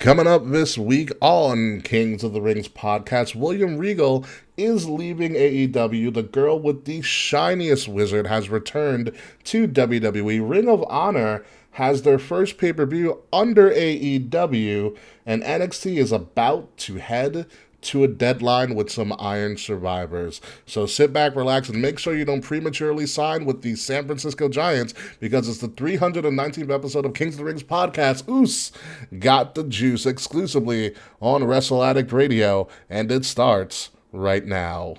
Coming up this week on Kings of the Rings podcast, William Regal is leaving AEW. The girl with the shiniest wizard has returned to WWE. Ring of Honor has their first pay-per-view under AEW, and NXT is about to head to a deadline with some Iron Survivors. So sit back, relax, and make sure you don't prematurely sign with the San Francisco Giants because it's the 319th episode of Kings of the Rings podcast. Uce Got The Juice exclusively on Wrestle Addict Radio, and it starts right now.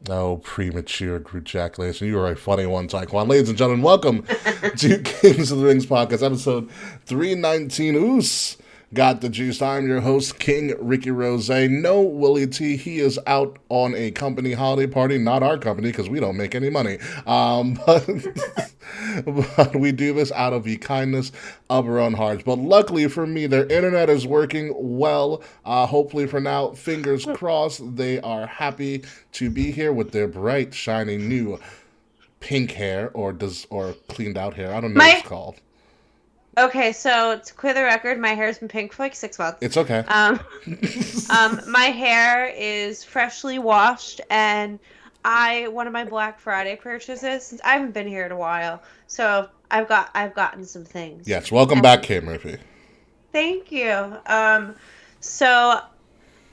Oh, premature ejaculation. You are a funny one, Taekwon. Ladies and gentlemen, welcome to Kings of the Rings podcast, episode 319. Oos Got the Juice. I'm your host, King Ricky Rose. No Willie T. He is out on a company holiday party. Not our company, because we don't make any money. But we do this out of the kindness of our own hearts. But luckily for me, their internet is working well. Hopefully for now, fingers crossed, they are happy to be here with their bright, shiny new pink hair or cleaned out hair. I don't know what it's called. Okay, so to clear the record, my hair's been pink for like 6 months. It's okay. My hair is freshly washed, and one of my Black Friday purchases, since I haven't been here in a while, so I've gotten some things. Yes, welcome back, Kay Murphy. Thank you. So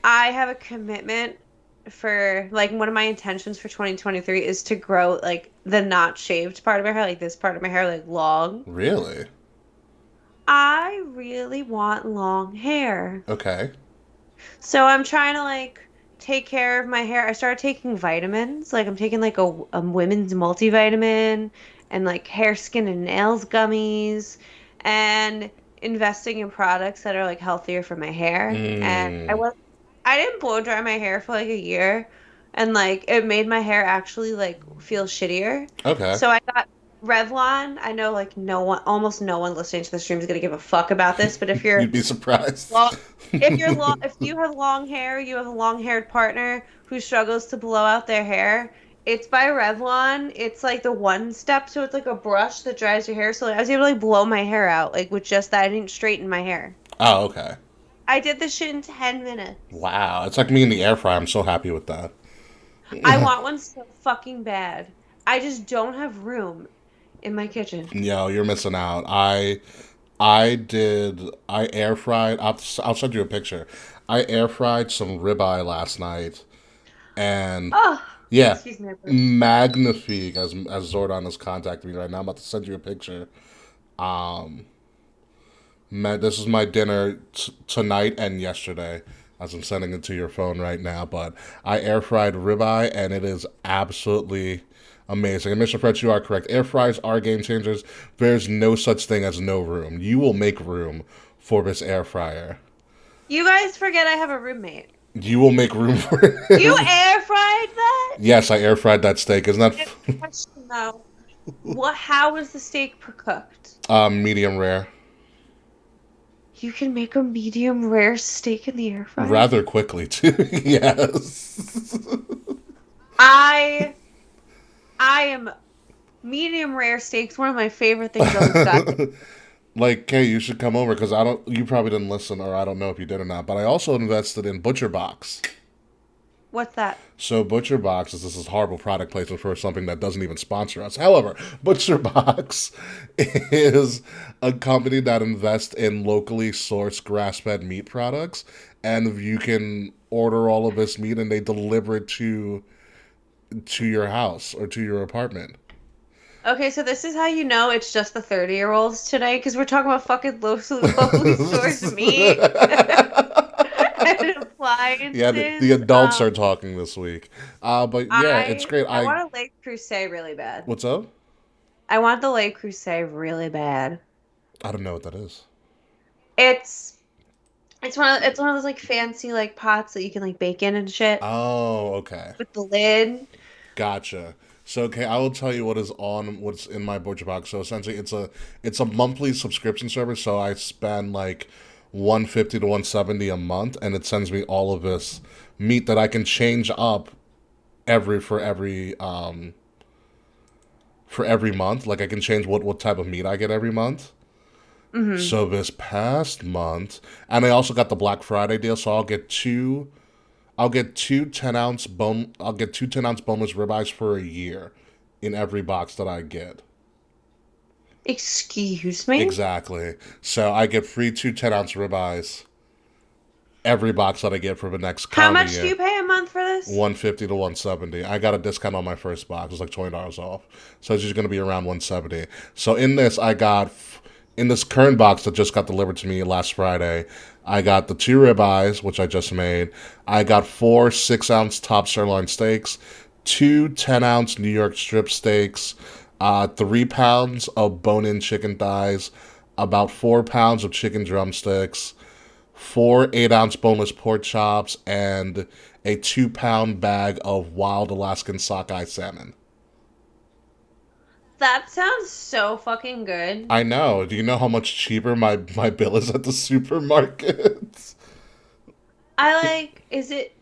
I have a commitment for, like, one of my intentions for 2023 is to grow, like, the not shaved part of my hair, like this part of my hair, like, long. Really? I really want long hair. Okay. So I'm trying to, like, take care of my hair. I started taking vitamins. Like, I'm taking, like, a women's multivitamin and, like, hair, skin, and nails gummies and investing in products that are, like, healthier for my hair. And I didn't blow dry my hair for, like, a year. And, like, it made my hair actually, like, feel shittier. Okay. So I got Revlon. I know, like, almost no one listening to the stream is gonna give a fuck about this, but if you're You'd be surprised. if you have long hair, you have a long-haired partner who struggles to blow out their hair. It's by Revlon. It's like the one step, so it's like a brush that dries your hair. So like, I was able to, like, blow my hair out, like, with just that. I didn't straighten my hair. Oh, okay. I did this shit in 10 minutes. Wow, it's like me in the air fryer. I'm so happy with that. I want one so fucking bad. I just don't have room in my kitchen. Yo, you're missing out. I air fried. I'll send you a picture. I air fried some ribeye last night, and yeah, Excuse me. magnifique. As Zordon is contacting me right now, I'm about to send you a picture. This is my dinner tonight and yesterday. As I'm sending it to your phone right now, but I air fried ribeye, and it is absolutely amazing. And Mr. Fretch, you are correct. Air fryers are game changers. There's no such thing as no room. You will make room for this air fryer. You guys forget I have a roommate. You will make room for it. You air fried that? Yes, I air fried that steak. Isn't that question though? How was the steak cooked? medium rare? You can make a medium rare steak in the air fryer? Rather quickly, too. Yes. I am medium rare steaks. One of my favorite things on this diet. Like, Kay, you should come over because you probably didn't listen, or I don't know if you did or not, but I also invested in Butcher Box. What's that? So Butcher Box this is horrible product placement for something that doesn't even sponsor us. However, Butcher Box is a company that invests in locally sourced grass-fed meat products, and you can order all of this meat and they deliver it to your house or to your apartment. Okay, so this is how you know it's just the 30-year-olds today, because we're talking about fucking locally sourced meat and appliances. Yeah, the adults are talking this week. But yeah, it's great. I want a Le Creuset really bad. What's up? I want the Le Creuset really bad. I don't know what that is. It's one of those, like, fancy, like, pots that you can, like, bake in and shit. Oh, okay. With the lid. Gotcha. So, okay, I will tell you what's in my Butcher Box. So essentially, it's a monthly subscription service. So I spend like 150 to 170 a month, and it sends me all of this meat that I can change up every for every month. Like I can change what type of meat I get every month. Mm-hmm. So this past month, and I also got the Black Friday deal, so I'll get I'll get two 10-ounce boneless ribeyes for a year in every box that I get. Excuse me? Exactly. So I get free two 10-ounce ribeyes every box that I get for the next How calendar much do year. you pay a month for this? 150 to 170. I got a discount on my first box. It's like $20 off. So it's just going to be around 170. So in this current box that just got delivered to me last Friday, I got the two ribeyes, which I just made. I got four 6-ounce top sirloin steaks, two 10-ounce New York strip steaks, 3 pounds of bone-in chicken thighs, about 4 pounds of chicken drumsticks, four 8-ounce boneless pork chops, and a 2 pound bag of wild Alaskan sockeye salmon. That sounds so fucking good. I know. Do you know how much cheaper my bill is at the supermarket? Is it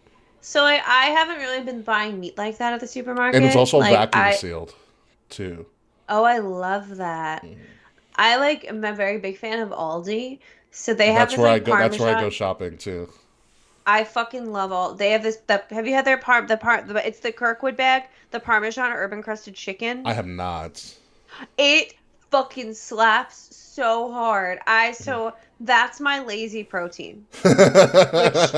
so I haven't really been buying meat like that at the And it's supermarket. also vacuum sealed, too. Oh, I love that. I'm a very big fan of Aldi. So they have That's this where I like go. That's where I go Parmesan. shopping too. I fucking love all. They have have you had their it's the Kirkwood bag, the Parmesan urban crusted I chicken. have not. It fucking slaps so hard. So that's my lazy protein, which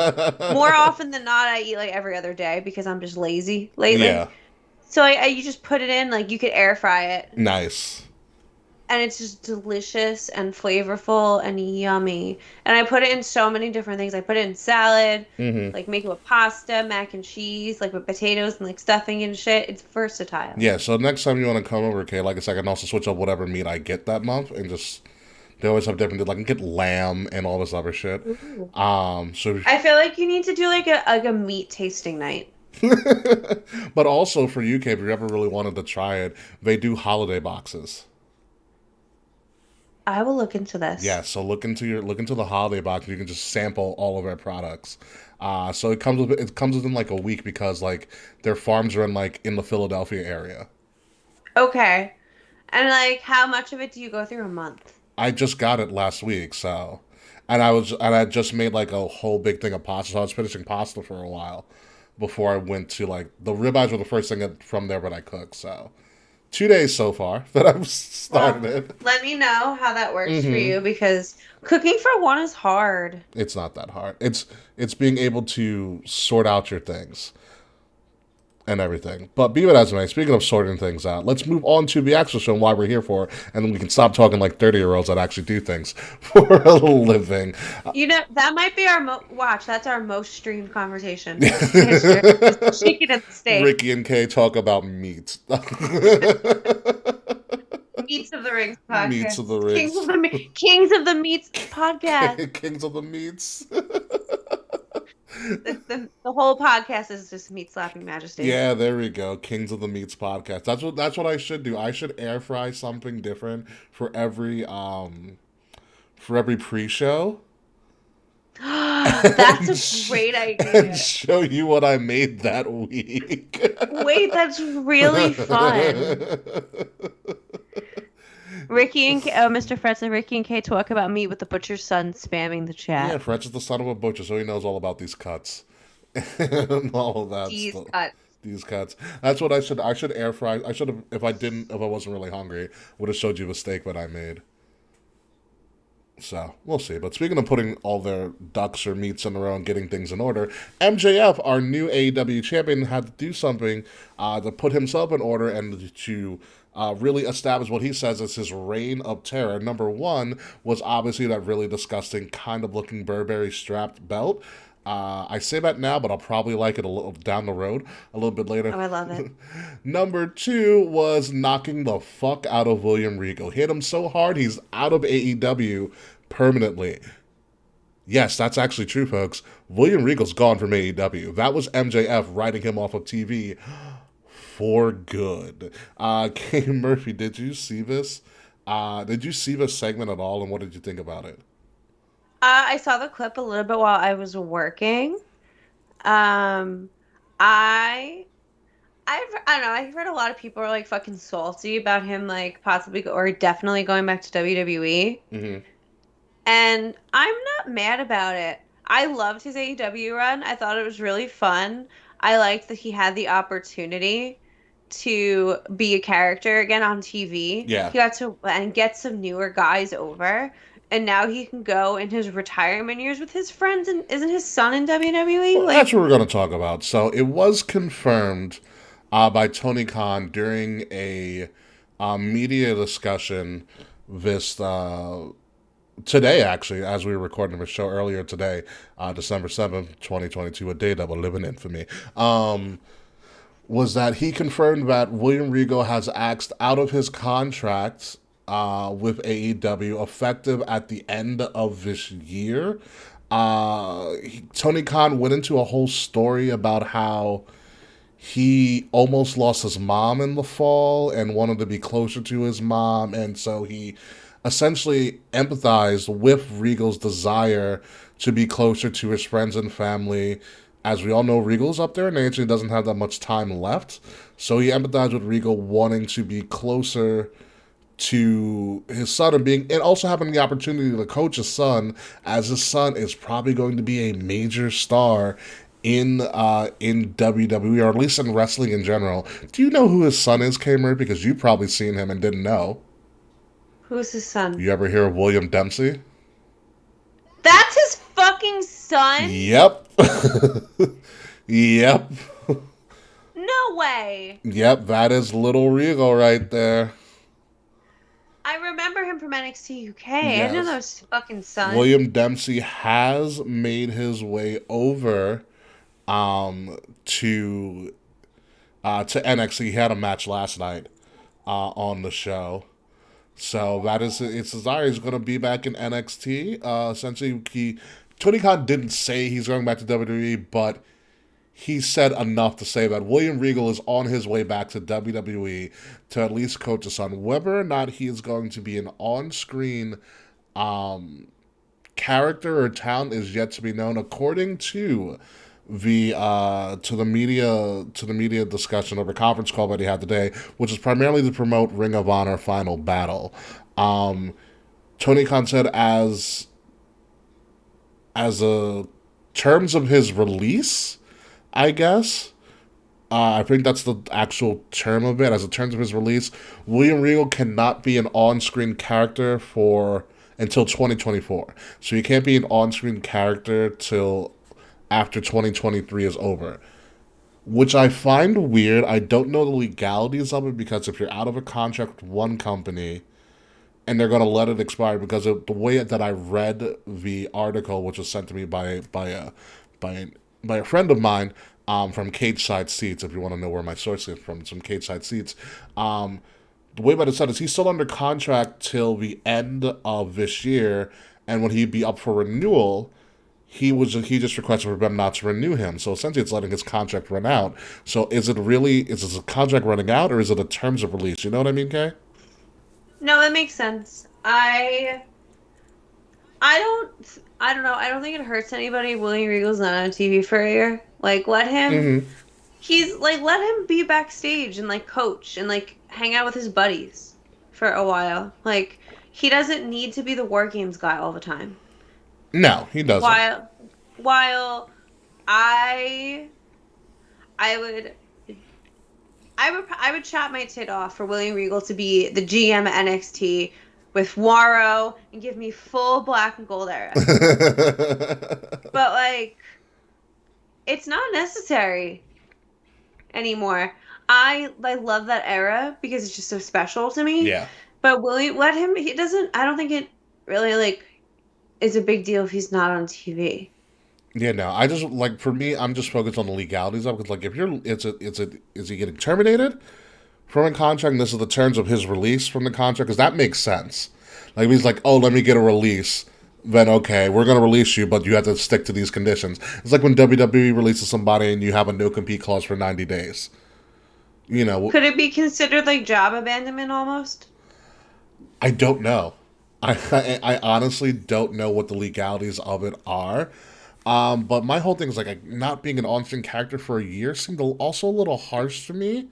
more often than not I eat like every other day because I'm just lazy lately. Yeah, So you just put it in, like you could air fry it, nice. and it's just delicious and flavorful and yummy. And I put it in so many different things. I put it in salad, Hmm. like make it with pasta, mac and cheese, like with potatoes and like stuffing and shit. It's versatile. Yeah. So next time you want to come over, okay, like I said, I can also switch up whatever meat I get that month, and just they always have different. Like I can get lamb and all this other shit. Ooh. So I feel like you need to do like a meat tasting night. but also for UK, if you ever really wanted to try it, they do holiday boxes. I will look into Yeah, this. so look into the holiday box. You can just sample all of our products. So it comes within like a week because like their farms are in like in the Philadelphia area. Okay. And like how much of it do you go through a month? I just got it last week, so and I just made like a whole big thing of pasta. So I was finishing pasta for a while before I went to like the ribeyes were the first thing from there that I cooked. So 2 days so far that I've started Well, it. let me know how that works for Hmm. you because cooking for one is hard. It's not that hard. It's being able to sort out your things and everything. But be it as it may, speaking of sorting things out, let's move on to the actual show and why we're here for, and then we can stop talking like 30-year-olds that actually do things for a living. You know, that might be our watch. That's our most streamed conversation in the history. Is the chicken and the steak. Ricky and Kay talk about meat. Meats of the Rings Meats of the podcast. rigs. Kings of the Meats podcast. Kings of the meats. The whole podcast is just meat slapping majesty. Yeah, there we go. Kings of the Meats podcast. That's what I should do. I should air fry something different for every pre-show That's and, a great and idea. show you what I made that week. Wait, that's really fun. Mr. Fretz and Ricky and Kay talk about meat with the butcher's son spamming the Yeah, chat. Fretch is the son of a butcher, so he knows all about these cuts and all of that These stuff. cuts. These cuts. That's what I should. I should air fry. I should have. If I wasn't really hungry, would have showed you the steak that I made. So we'll see. But speaking of putting all their ducks or meats in a row and getting things in order, MJF, our new AEW champion, had to do something to put himself in order and to really establish what he says is his reign of terror. Number one was obviously that really disgusting, kind of looking Burberry strapped belt. I say that now, but I'll probably like it a little down the road, a little bit later. Oh, I love it. Number two was knocking the fuck out of William Regal. Hit him so hard he's out of AEW permanently. Yes, that's actually true, folks. William Regal's gone from AEW. That was MJF writing him off of TV for good. Kane Murphy, did you see this? Did you see this segment at all, and what did you think about it? I saw the clip a little bit while I was working. Um, I I don't know. I've heard a lot of people are like fucking salty about him, like possibly or definitely going back to WWE. Hmm. And I'm not mad about it. I loved his AEW run. I thought it was really fun. I liked that he had the opportunity to be a character again on TV. Yeah. He got to and get some newer guys over. And now he can go in his retirement years with his friends. And isn't his son in WWE? Well, that's Like, what we're going to talk about. So it was confirmed by Tony Khan during a media discussion this today, actually, as we were recording the show earlier today, December 7th, 2022, a day that will live in infamy. Was that he confirmed that William Regal has axed out of his contract with AEW effective at the end of this year. Tony Khan went into a whole story about how he almost lost his mom in the fall and wanted to be closer to his mom, and so he essentially empathized with Regal's desire to be closer to his friends and family. As we all know, Regal's up there and he actually doesn't have that much time left. So he empathized with Regal wanting to be closer to his son and also having the opportunity to coach his son, as his son is probably going to be a major star in WWE, or at least in wrestling in general. Do you know who his son is, Kamer? Because you've probably seen him and didn't know. who's his son? You ever hear of William Dempsey? That's his fucking son? Yep. Yep. No way. Yep, that is Little Regal right there. I remember him from NXT UK. I didn't know that Yes. was his fucking son. William Dempsey has made his way over um, to to NXT. He had a match last night on the show. So that is its desire. He's going to be back in NXT. Essentially, Tony Khan didn't say he's going back to WWE, but he said enough to say that William Regal is on his way back to WWE to at least coach his son. Whether or not he is going to be an on-screen character or talent is yet to be known, according to the media discussion of a conference call that he had today, which is primarily to promote Ring of Honor Final Battle. Um, Tony Khan said as a terms of his release, I guess. I think that's the actual term of it. As a terms of his release, William Regal cannot be an on-screen character for until 2024. So he can't be an on-screen character till after 2023 is over, which I find weird. I don't know the legalities of it, because if you're out of a contract with one company and they're going to let it expire, because of the way that I read the article, which was sent to me by by a friend of mine, from Cage Side Seats. If you want to know where my source is from, some Cage Side Seats. The way that it said is he's still under contract till the end of this year, and when he'd be up for renewal, he just requested for them not to renew him. So essentially, it's letting his contract run out. So is this a contract running out, or is it a terms of release? You know what I mean, Kay? No, that makes sense. I don't know. I don't think it hurts anybody. William Regal's not on TV for a year. Like let him Mm-hmm. he's like let him be backstage and like coach and like hang out with his buddies for a while. Like he doesn't need to be the War Games guy all the time. No, he doesn't. While I I would I would chop my tit off for William Regal to be the GM at NXT with Waro and give me full black and gold era. But like it's not necessary anymore. I love that era because it's just so special to me. Yeah. But William let him he doesn't I don't think it really like is a big deal if he's not on TV. Yeah, no. I just like for me, I'm just focused on the legalities of it. Because like, if you're, is he getting terminated from a contract? And this is the terms of his release from the contract, because that makes sense. Like, if he's like, oh, let me get a release, then okay, we're gonna release you, but you have to stick to these conditions. It's like when WWE releases somebody and you have a no compete clause for 90 days. You know, Could it be considered like job abandonment almost? I don't know. I honestly don't know what the legalities of it are. But my whole thing is like not being an on-screen character for a year seemed also a little harsh to me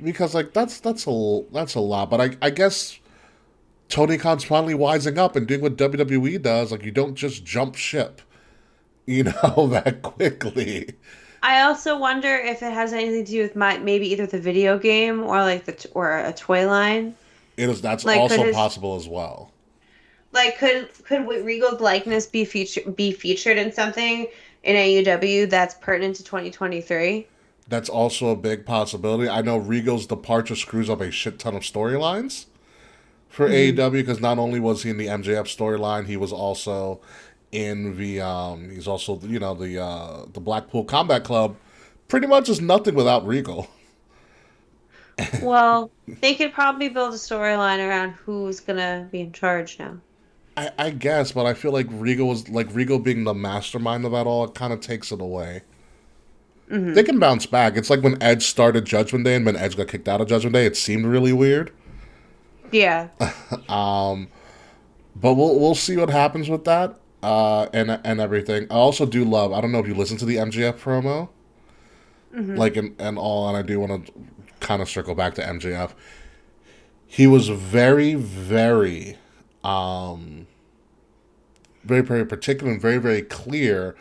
because like that's a lot. But I guess Tony Khan's finally wising up and doing what WWE does. Like you don't just jump ship, that quickly. I also wonder if it has anything to do with maybe either the video game or like or a toy line. That's Like could also his possible as well. like could Regal's likeness be featured in something in AEW that's pertinent to 2023? That's also a big possibility. I know Regal's departure screws up a shit ton of storylines for Hmm. AEW because not only was he in the MJF storyline, he was also in he's also the Blackpool Combat Club. Pretty much is nothing without Regal. Well, they could probably build a storyline around who's gonna be in charge now. I guess, but I feel like Regal being the mastermind of that all. It kind of takes it away. They Hmm. can bounce back. It's like when Edge started Judgment Day and when Edge got kicked out of Judgment Day. It seemed really weird. Yeah. But we'll see what happens with that and everything. I also do love. I don't know if you listen to the MJF promo, Hmm. like and all, and I do want to kind of circle back to MJF. He was very very particular and very very clear.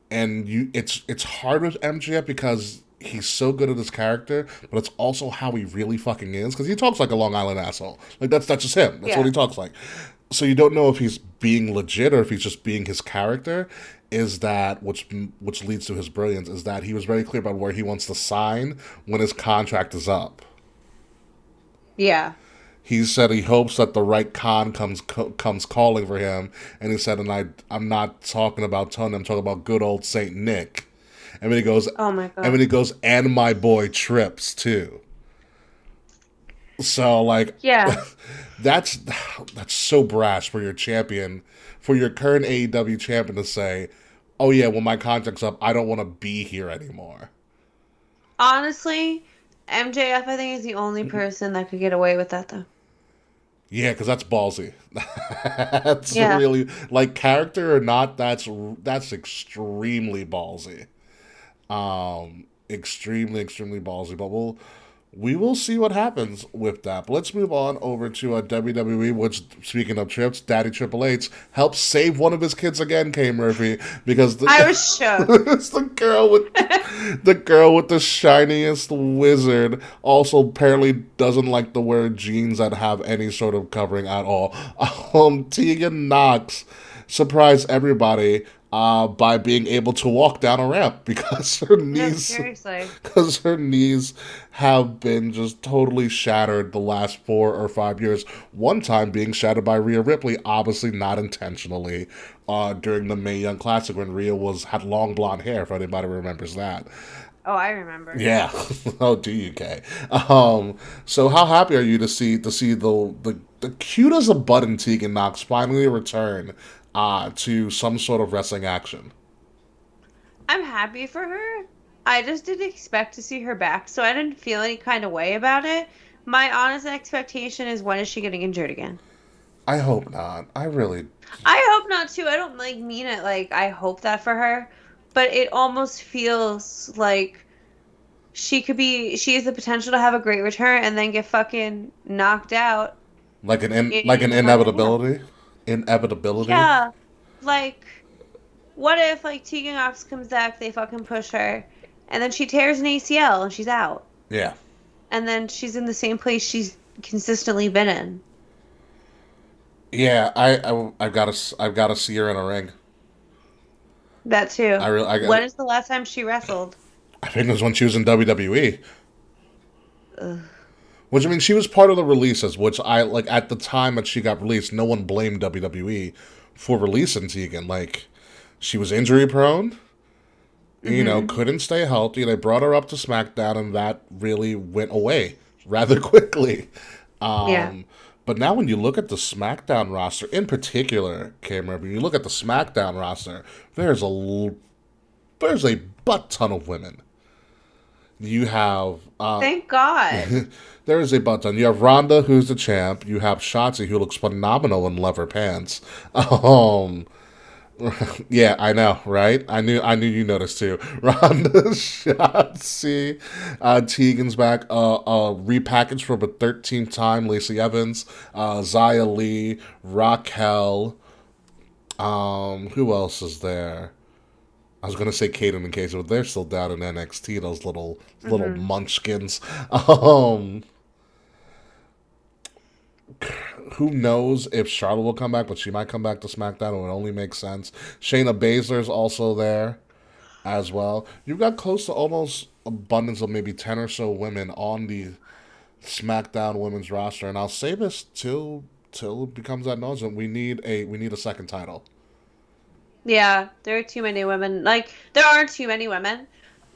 And it's hard with MJF because he's so good at his character, but it's also how he really fucking is because he talks like a Long Island asshole. Like that's just him. That's what he Yeah. talks like. So you don't know if he's being legit or if he's just being his character. Is that which leads to his brilliance? Is that he was very clear about where he wants to sign when his contract is up. Yeah. He said he hopes that the right con comes calling for him, and he said, and I'm not talking about Tony, I'm talking about good old Saint Nick. And then he goes, Oh my and then God. he goes, and my boy Trips too. So like, Yeah. that's that's so brash for your champion, for your current AEW champion to say, oh yeah, when my contract's up, I don't want to be here anymore. Honestly, MJF I think is the only person that could get away with that though. Yeah, because that's ballsy. That's Yeah. really like character or not. That's extremely ballsy. Extremely ballsy. But we will see what happens with that. But let's move on over to WWE, which, speaking of trips, Daddy Triple H helps save one of his kids again, K. Murphy, because I was shook. it's the shiniest wizard. Also, apparently doesn't like to wear jeans that have any sort of covering at all. Tegan Knox surprised everybody by being able to walk down a ramp because her No, knees seriously. because her knees have been just totally shattered the last 4 or 5 years. One time being shattered by Rhea Ripley, obviously not intentionally, during the Mae Young Classic when Rhea had long blonde hair. If anybody remembers that. Oh, I remember. Yeah. Oh, do you, Kay? So how happy are you to see the cute as a button Tegan Knox finally return to some sort of wrestling action? I'm happy for her. I just didn't expect to see her back, so I didn't feel any kind of way about it. My honest expectation is when is she getting injured again? I hope not. I really. I hope not too. I don't like mean it like I hope that for her, but it almost feels like she has the potential to have a great return and then get fucking knocked out Like an in one of the hands. inevitability. Yeah. Like what if like Tegan Knox comes back, they fucking push her, and then she tears an ACL and she's out. Yeah, And then she's in the same place she's consistently been in. yeah. I've got to see her in a ring. That I too. really I got. When is the last time she wrestled? I think it was when she was in WWE. Ugh. Which I mean, she was part of the releases. Which I like at the time that she got released. No one blamed WWE for releasing Tegan. Like she was injury prone. Hmm. Couldn't stay healthy. They brought her up to SmackDown, and that really went away rather quickly. Yeah. But now, when you look at the SmackDown roster, in particular, Cameron, when you look at the SmackDown roster, there's a butt ton of women. You have Thank God. there is a button. You have Ronda, who's the champ. You have Shotzi, who looks phenomenal in leather pants. Um, yeah, I know, right? I knew you noticed too. Ronda, Shotzi, Tegan's back. Repackaged for the 13th time. Lacey Evans, Zaya Lee, Raquel. Who else is there? I was gonna say Kaden and Casey, but they're still down in NXT. Those little Hmm. munchkins. Um, who knows if Charlotte will come back, but she might come back to SmackDown. It would only make sense. Shayna Baszler's also there as well. You've got close to almost abundance of maybe 10 or so women on the SmackDown women's roster, and I'll say this till it becomes ad nauseum. We need a second title. Yeah, there are too many women. Like, there aren't too many women,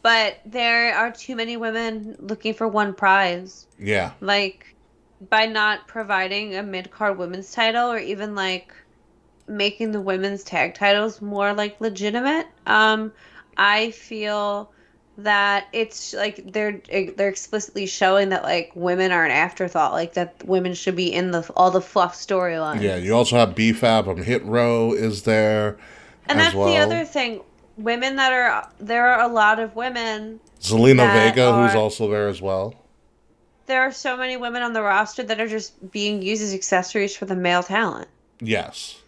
but there are too many women looking for one prize. Yeah, Like, by not providing a mid-card women's title or even like making the women's tag titles more like legitimate, I feel that it's like they're explicitly showing that like women are an afterthought, like that women should be in the all the fluff yeah. You storylines. also have BFAB from Hit Row is there And as that's the well. other thing. Women that are there are a lot of women Zelina that Vega, who's are also there as well. there are so many women on the roster that are just being used as accessories for the male talent. Yes.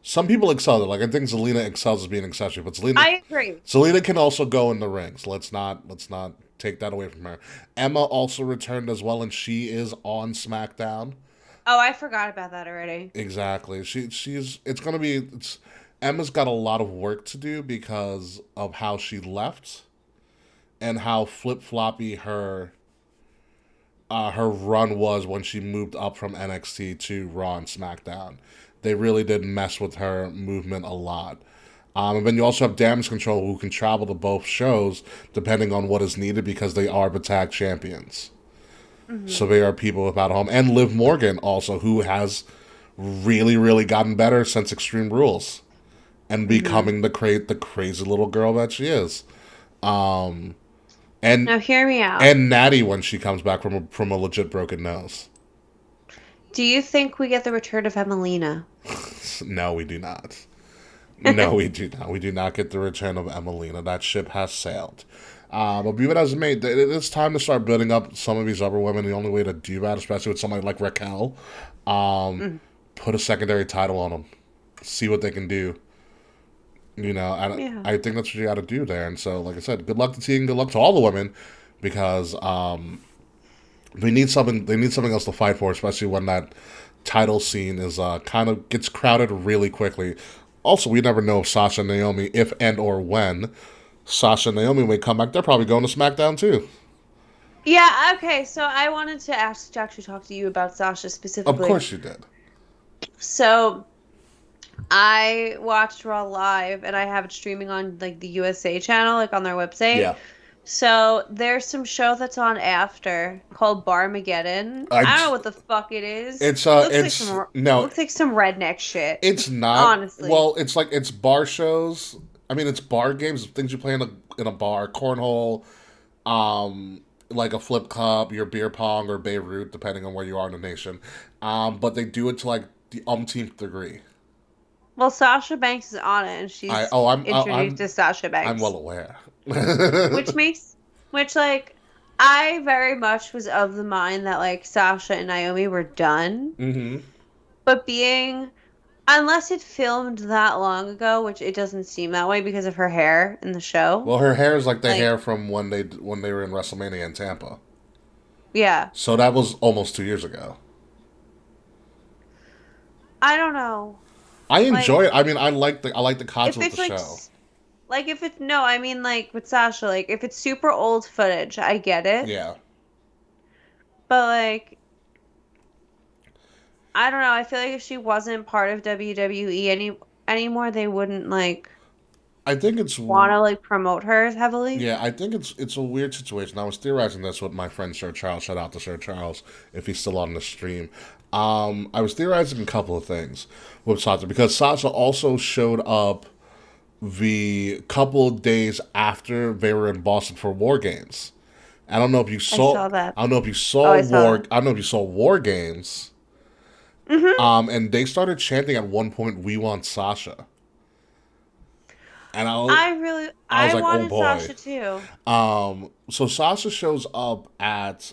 Some people excel. Like I think Zelina excels as being an accessory, but I agree. Zelina can also go in the rings. Let's not take that away from her. Emma also returned as well, and she is on SmackDown. Oh, I forgot about that already. Exactly. She's it's gonna be it's Emma's got a lot of work to do because of how she left and how flip floppy her run was when she moved up from NXT to Raw and SmackDown. They really did mess with her movement a lot. And then you also have Damage Control who can travel to both shows depending on what is needed because they are the tag champions. So Hmm. they are people without a home. And Liv Morgan also, who has really, really gotten better since Extreme Rules and Hmm. becoming the crazy little girl that she is. And Now, hear me out. and Natty when she comes back from a legit broken nose. Do you think we get the return of Emelina? No, we do not. No, we do not. We do not get the return of Emelina. That ship has sailed. But be it as it may, it's time to start building up some of these other women. The only way to do that, especially with somebody like Raquel, Mm. put a secondary title on them, see what they can do. And Yeah. I think that's what you got to do there. And so, like I said, good luck to Tegan, good luck to all the women, because they need something. They need something else to fight for, especially when that title scene is kind of gets crowded really quickly. Also, we never know if Sasha and Naomi, if and or when Sasha and Naomi may come back. They're probably going to SmackDown too. Yeah, okay, so I wanted to actually talk to you about Sasha Of specifically. course you did. So I watched Raw live and I have it streaming on like the USA channel, like on their website. Yeah. So there's some show that's on after called Barmageddon. I. I don't know what the fuck it is. It's It looks like it's some it no, looks like some redneck shit. it's not. Honestly. Well, it's like it's bar shows. I mean, it's bar games, things you play in a bar, cornhole, like a flip cup, your beer pong, or Beirut, depending on where you are in the nation. But they do it to like the umpteenth degree. Well, Sasha Banks is on it and I she's oh I'm introduced as Sasha I'm well Banks. aware. Which makes which like I very much was of the mind that like Sasha and Naomi were done. Hmm. But being unless it filmed that long ago, which it doesn't seem that way because of her hair in the show. Well, her hair is like the Like, hair from when they were in WrestleMania in Tampa. yeah. So that was almost 2 years ago. I don't know. I enjoy it. Like I mean, I like the if concept of the it's show. like if it's no, I mean like with Sasha, like if it's super old footage, I get it. Yeah, But like I don't know, I feel like if she wasn't part of WWE anymore, they wouldn't like I think it's want to like promote her as heavily. yeah, I think it's a weird situation. I was theorizing this with my friend Sir Charles. Shout out to Sir Charles if he's still on the stream. I was theorizing a couple of things with Sasha because Sasha also showed up the couple of days after they were in Boston for War Games. I don't know if you I saw. saw that. I don't know if you Oh, saw I saw War. that. I don't know if you saw War Games. Hmm. And they started chanting at one point, "We want Sasha," and I was I like, "Oh wanted boy." Sasha too. So Sasha shows up at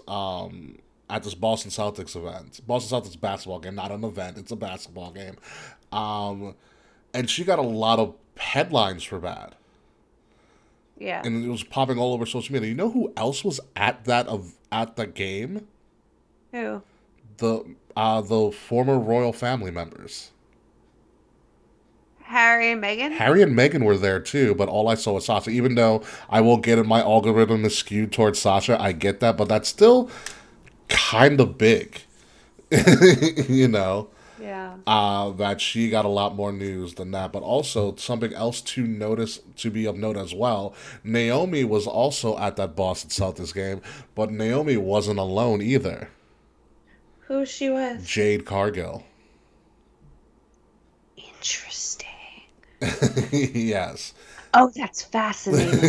this Boston Celtics event, Boston Celtics basketball game, not an event, it's a basketball game. Um, and she got a lot of headlines for that, Yeah. and it was popping all over social media. You know who else was at at the game? Who? The former royal family members. Harry and Meghan? Harry and Meghan were there too, but all I saw was Sasha. Even though I will get it, my algorithm is skewed towards Sasha, I get that, but that's still kind of big, you know. Yeah. That she got a lot more news than that. But also something else to be of note as well. Naomi was also at that Boston Celtics game, but Naomi wasn't alone either. Who's she with? Jade Cargill. Interesting. Yes. Oh, that's fascinating.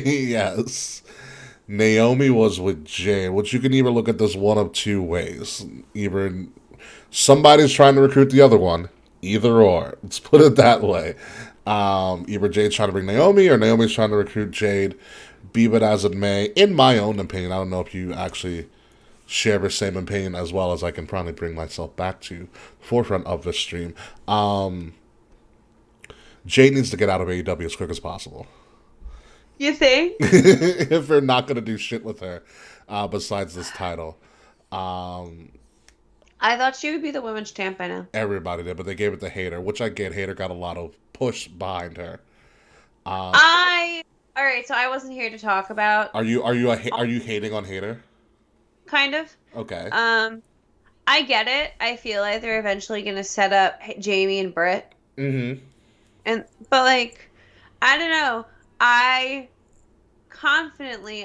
Yes. Naomi was with Jade, which you can either look at this one of two ways. Either somebody's trying to recruit the other one, either or. Let's put it that way. Either Jade's trying to bring Naomi or Naomi's trying to recruit Jade. Be it as it may, in my own opinion, I don't know if you actually share the same opinion as well as I can probably bring myself back to the forefront of this stream. Jade needs to get out of AEW as quick as possible. You think? If they're not going to do shit with her besides this title. Um, I thought she would be the women's champ by now. Everybody did, but they gave it to Hater, which I get. Hater got a lot of push behind her. I All right, so I wasn't here to talk about Are you hating on Hater? kind of. Okay. Um, I get it. I feel like they're eventually gonna set up Jamie and Britt, Mm-hmm. and but like, I don't know. I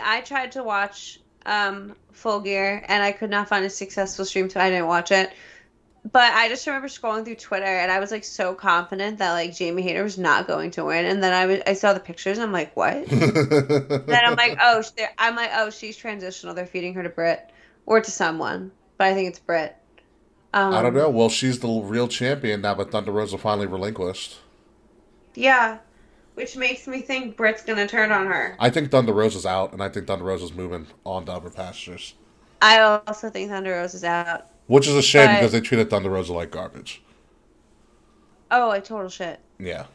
I tried to watch Full Gear and I could not find a successful stream, so I didn't watch it. But I just remember scrolling through Twitter and I was like so confident that like Jamie Hayter was not going to win, and then I saw the pictures and I'm like, what? Then I'm like, oh, she's transitional. They're feeding her to Britt or to someone, but I think it's Britt. I don't know. Um, Well, she's the real champion now, but Thunder Rosa finally relinquished. yeah, which makes me think Britt's gonna turn on her. I think Thunder Rosa's out, and I think Thunder Rosa's moving on to other pastures. I also think Thunder Rose is out, Which is a shame because but they treated Thunder Rosa like garbage. oh, like total shit. Yeah.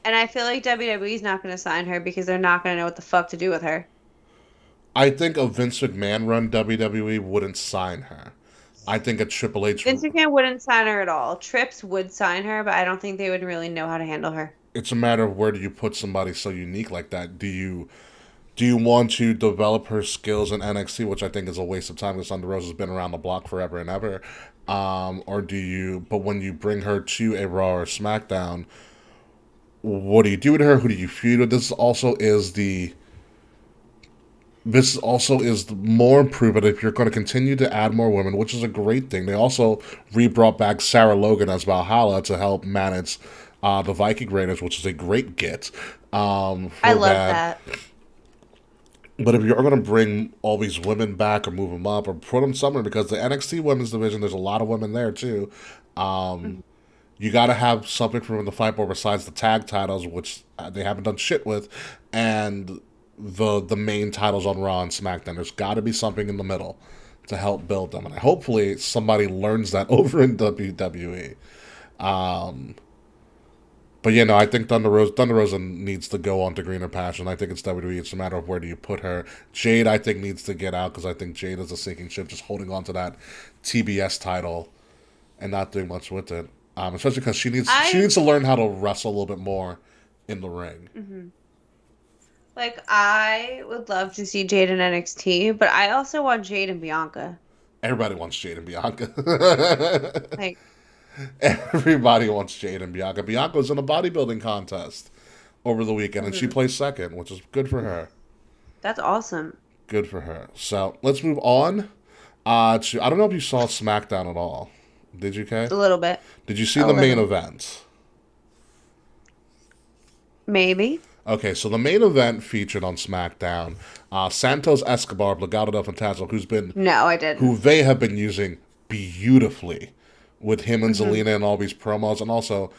And I feel like WWE's not gonna sign her because they're not gonna know what the fuck to do with her. I think a Vince McMahon run WWE wouldn't sign her. I think a Triple H. Vince McMahon wouldn't sign her at all. Trips would sign her, but I don't think they would really know how to handle her. It's a matter of where do you put somebody so unique like that? Do you want to develop her skills in NXT, which I think is a waste of time because Thunder Rosa's been around the block forever and ever, or do you? But when you bring her to a Raw or SmackDown, what do you do with her? Who do you feud with? This also is the more improvement if you're going to continue to add more women, which is a great thing. They also re-brought back Sarah Logan as Valhalla to help manage the Viking Raiders, which is a great get I for love that. that. But if you're going to bring all these women back or move them up or put them somewhere, because the NXT women's division, there's a lot of women there too. Mhm. You got to have something for them to fight for besides the tag titles, which they haven't done shit with, and the main titles on Raw and SmackDown. There's got to be something in the middle to help build them, and hopefully somebody learns that over in WWE. But yeah, no, I think Thunder Rosa needs to go on to greener passion. I think it's WWE. It's a matter of where do you put her. Jade, I think, needs to get out because I think Jade is a sinking ship, just holding on to that TBS title and not doing much with it. Especially because she I needs to learn how to wrestle a little bit more in the ring. mhm. Like I would love to see Jade in NXT, but I also want Jade and Bianca. Everybody wants Jade and Bianca. Like, Everybody wants Jade and Bianca. Bianca was in a bodybuilding contest over the weekend, and she mhm. placed second, which is good for her. That's awesome. Good for her. So let's move on. To I don't know if you saw SmackDown at all. Did you, Kay? A little bit. Did you see A the main little. event? Maybe. Okay, so the main event featured on SmackDown, Santos Escobar, Legado del Fantasma, No, I who didn't. they have been using beautifully with him and Hmm. Zelina and all these promos, and also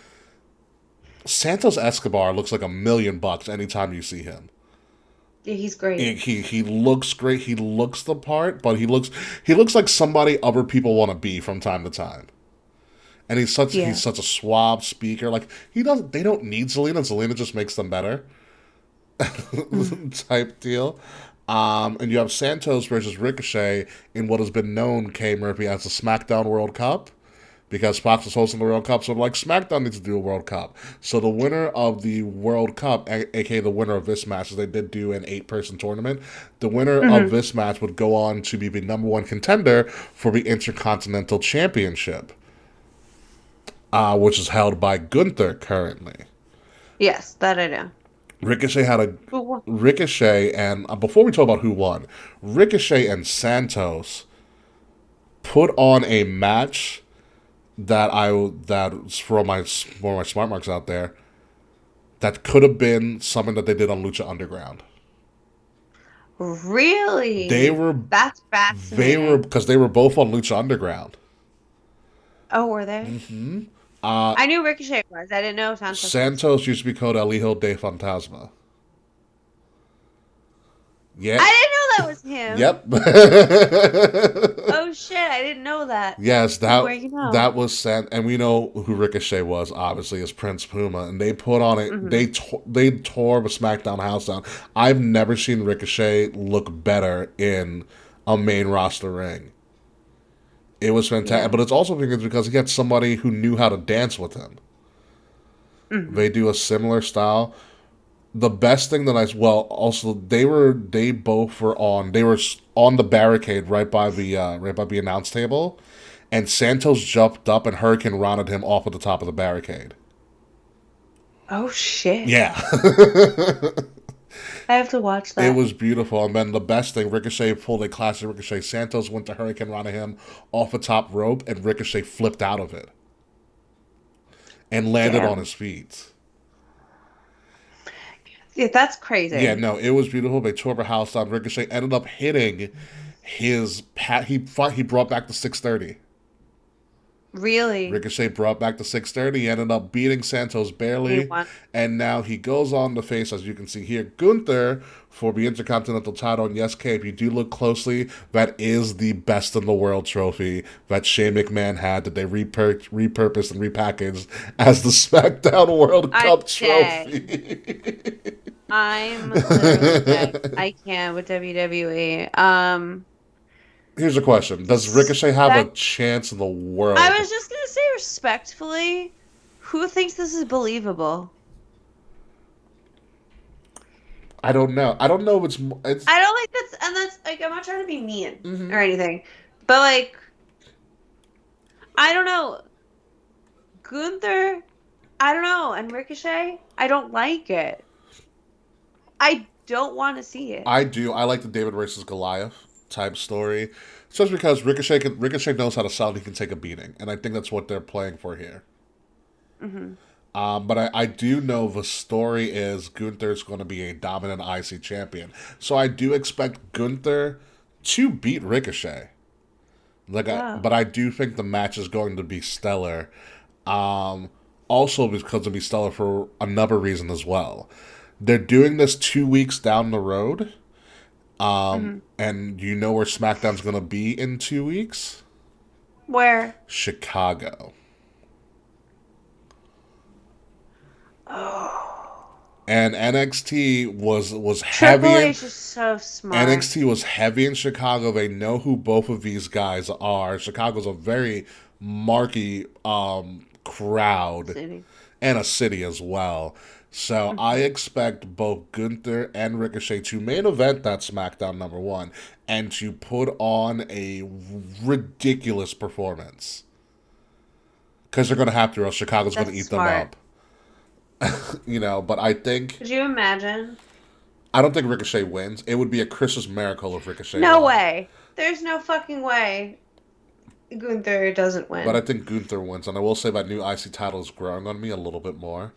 Santos Escobar looks like $1 million anytime you see him. Yeah, he's great. He looks great. He looks the part, but he looks like somebody other people want to be from time to time. And Yeah. he's such a suave speaker. Like he doesn't they don't need Zelina. Zelina just makes them better Mm. type deal. And you have Santos versus Ricochet in what has been known, K Murphy, as the SmackDown World Cup. Because Fox is hosting the World Cup, so like SmackDown needs to do a World Cup. So the winner of the World Cup, aka the winner of this match, as they did do an 8-person tournament, the winner of Hmm. this match would go on to be the number one contender for the Intercontinental Championship, which is held by Gunther currently. Yes, that I know. Ricochet had a But Ricochet and before we talk about who won, Ricochet and Santos put on a match that's for my smart marks out there that could have been something that they did on Lucha Underground. They really? were That's fascinating. because they were both on Lucha Underground. Oh, were they? Uh, I knew Ricochet was. I didn't know Santos was. Santos used to be called El Hijo de Fantasma. Yeah. I didn't know that was him. Yep. Oh shit, I didn't know that. Yes, The more you know. that was sent, and we know who Ricochet was. Obviously, as Prince Puma, and they put on it. Hmm. They tore the SmackDown house down. I've never seen Ricochet look better in a main roster ring. It was fantastic, Yeah. but it's also because he had somebody who knew how to dance with him. Hmm. They do a similar style. The best thing that also they both were on the barricade right by the announce table, and Santos jumped up and Hurricane Rona'd him off of the top of the barricade. Oh shit. Yeah. I have to watch It that. was beautiful. And then the best thing, Ricochet pulled a classic Ricochet. Santos went to Hurricane Rana him off a top rope, and Ricochet flipped out of it and landed on Damn. his feet. Yeah, that's Yeah, crazy. no, it was beautiful. They tore the house down. Ricochet ended up hitting his pat. He brought back the 630. Really? Ricochet brought back the 630. He ended up beating Santos He barely. won. And now he goes on to face, as you can see here, Gunther for the Intercontinental title. And yes, Kay, if you do look closely, that is the best in the world trophy that Shane McMahon had that they repurposed and repackaged as the SmackDown World I'm Cup dead. trophy. I'm literally dead. I can't with WWE. Here's a question: does Ricochet have a Respect. chance in the I world? was just gonna say respectfully, who thinks this is believable? I don't know. I don't know if it's. I don't think that's like I'm not trying to be mean Mhm. or anything, but like I don't know. Gunther, I don't know, and Ricochet, I don't like it. I don't want to see it. I do. I like the David versus Goliath type story, just because Ricochet knows how to sell. And he can take a beating, and I think that's what they're playing for here. Hmm. But I do know the story is Gunther's going to be a dominant IC champion, so I do expect Gunther to beat Ricochet. Oh. But I do think the match is going to be stellar. Um, Also because it'll be stellar for another reason as well. They're doing this 2 weeks down the road. Hmm. And you know where SmackDown's going to be in 2 weeks? Where? Chicago. Oh. And NXT was Triple heavy in H is so smart. NXT was heavy in Chicago. They know who both of these guys are. Chicago's a very marquee crowd City. and a city as well. So I Hmm. expect both Gunther and Ricochet to main event that SmackDown number one and to put on a ridiculous performance. Because they're going to have to, or else Chicago's going to That's eat them smart. up. But Could you imagine? I don't think Ricochet wins. It would be a Christmas miracle if Ricochet No won. way. There's no fucking way Gunther doesn't But I win. think Gunther wins, and I will say that new IC title is growing on me a little bit more.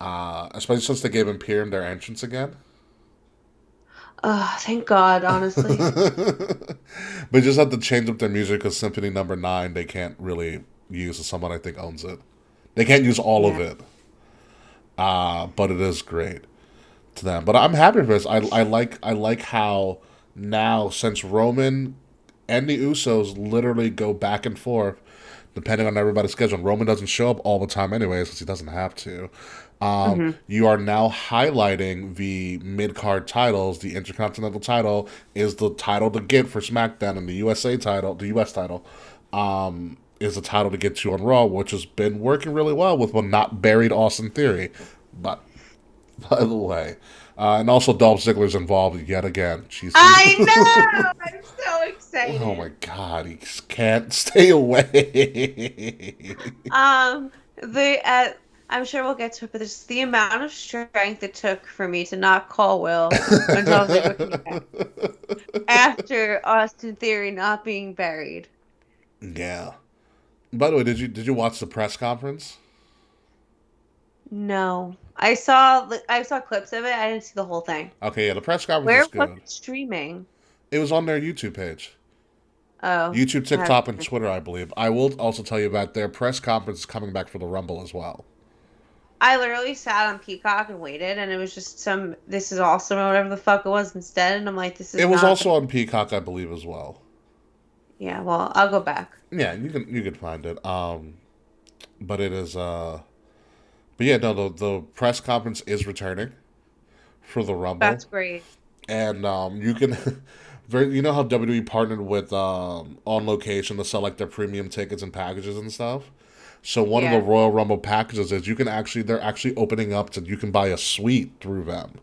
Especially since they gave Imperium their entrance again. Thank God, honestly. But just have to change up their music because Symphony Number 9 they can't really use. Someone I think owns it. They can't use all of Yeah. it. But it is great to them. But I'm happy for this. I like how now since Roman and the Usos literally go back and forth depending on everybody's schedule. Roman doesn't show up all the time anyways because he doesn't have to. Hmm. You are now highlighting the mid card titles. The Intercontinental title is the title to get for SmackDown, and the USA title, the US title, is the title to get to on Raw, which has been working really well with one not buried Austin Theory. But by the way, and also Dolph Ziggler's involved yet again. Jesus. I know. I'm so Oh my excited. god, he can't stay away. The I'm sure we'll get to it, but just the amount of strength it took for me to not call Will when Dolph Ziggler came back after Austin Theory not being buried. Yeah. By the way, did you watch the press conference? No, I saw clips of it. I didn't see the whole thing. Okay, yeah, the press conference Where is was good. it streaming? It was on their YouTube page. Oh, YouTube, I have. TikTok, and Twitter, I believe. I will also tell you about their press conference coming back for the Rumble as well. I literally sat on Peacock and waited, and it was just some. This is awesome or whatever the fuck it was instead, and I'm like, this It is was not. also on Peacock, I believe, as well. Yeah, well, I'll go back. Yeah, you can find it. But it is but yeah, no, the press conference is returning for the Rumble. That's great. And you can you know how WWE partnered with On Location to sell like their premium tickets and packages and stuff. So one of the Yeah. Royal Rumble packages is you can actually they're actually opening up to you can buy a suite through them.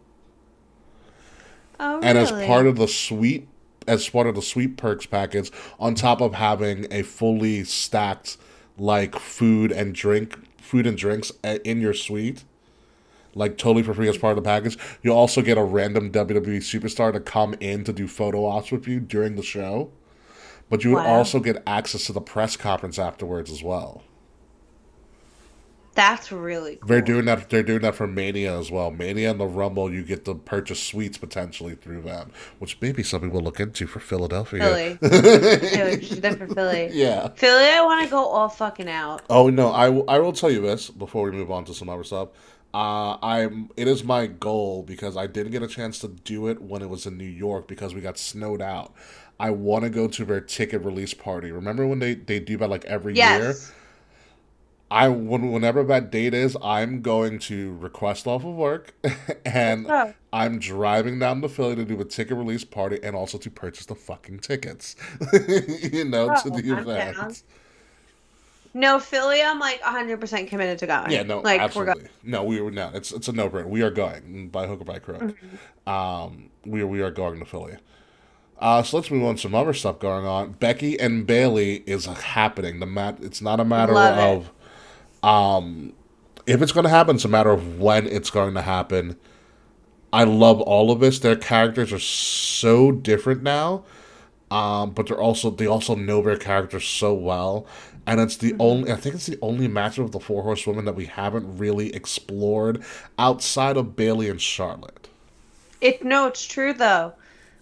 Oh, And really? as part of the suite perks package, on top of having a fully stacked like food and drinks in your suite, like totally for free as part of the package. You'll also get a random WWE superstar to come in to do photo ops with you during the show. But you would Wow. also get access to the press conference afterwards as well. That's really They're cool. doing that. They're doing that for Mania as well. Mania and the Rumble, you get to purchase suites potentially through them, which maybe something we'll look into for Philadelphia. Philly. Yeah, we should do that for Philly. Yeah. Philly, I want to go all fucking out. Oh no, I will tell you this before we move on to some other stuff. It is my goal because I didn't get a chance to do it when it was in New York because we got snowed out. I want to go to their ticket release party. Remember when they do that like every year? Yes. Whenever that date is, I'm going to request off of work, Let's and go. I'm driving down to Philly to do a ticket release party and also to purchase the fucking tickets, to Oh, the I'm down. event. No, Philly, I'm like 100% committed to Yeah, going. no, Like, we're going. absolutely. No, we were no. It's a no brainer. We are going by hook or by crook. Mhm. We are going to Philly. So let's move on to some other stuff going on. Becky and Bailey is happening. It's not a matter Love it. of if it's going to happen. It's a matter of when it's going to happen. I love all of this. Their characters are so different now, but they also know their characters so well. And it's the Mhm. only I think it's the only matchup of the four horsewomen that we haven't really explored outside of Bailey and Charlotte. No, it's true though,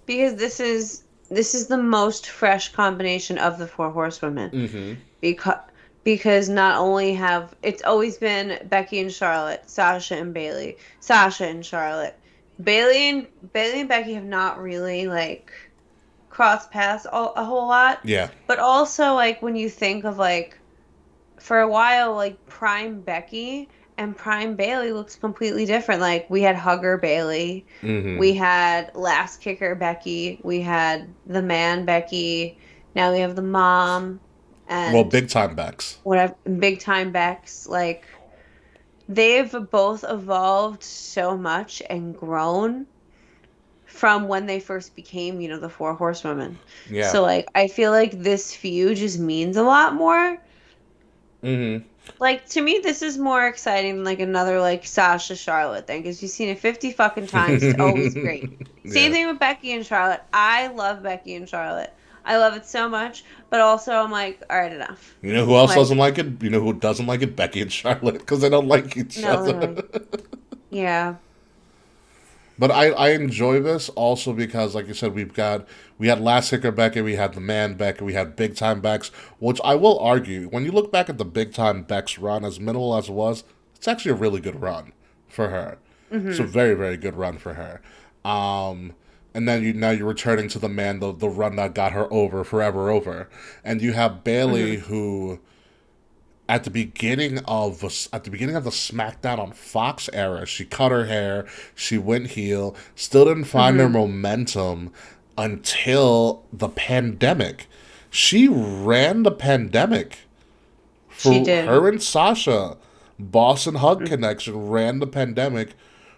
because this is the most fresh combination of the four horsewomen. Mm-hmm. Because not only have it's always been Becky and Charlotte, Sasha and Bailey, Sasha and Charlotte. Bailey and Becky have not really like crossed paths a whole lot. Yeah. But also like when you think of like for a while like Prime Becky and Prime Bailey looks completely different. Like we had Hugger Bailey, Mm-hmm. we had Last Kicker Becky, we had the Man Becky, now we have the mom Well, and big time backs. whatever big time Becks. Like they've both evolved so much and grown from when they first became, the four horsewomen. Yeah. So like I feel like this feud just means a lot more. Mm-hmm. Like to me, this is more exciting than like another like Sasha Charlotte thing because you've seen it 50 fucking times. It's always great. Same Yeah. thing with Becky and Charlotte. I love Becky and Charlotte. I love it so much, but also I'm like, all right, enough. You know who else Like, doesn't like it? You know who doesn't like it? Becky and Charlotte, because they don't like each no, other. literally. Yeah. But I enjoy this also because, like you said, we had last hicker Becky, we had the man Becky, we had big time Bex, which I will argue when you look back at the big time Bex run, as minimal as it was, it's actually a really good run for her. It's a Mm-hmm. very good run for her. Um, and then now you're returning to the man, the run that got her over forever over, and you have Bailey Mm-hmm. who at the beginning of the SmackDown on Fox era, she cut her hair, she went heel, still didn't find her Mm-hmm. momentum until the pandemic. She ran the pandemic She for did. her and Sasha. Boston Hug Mm. Connection ran the pandemic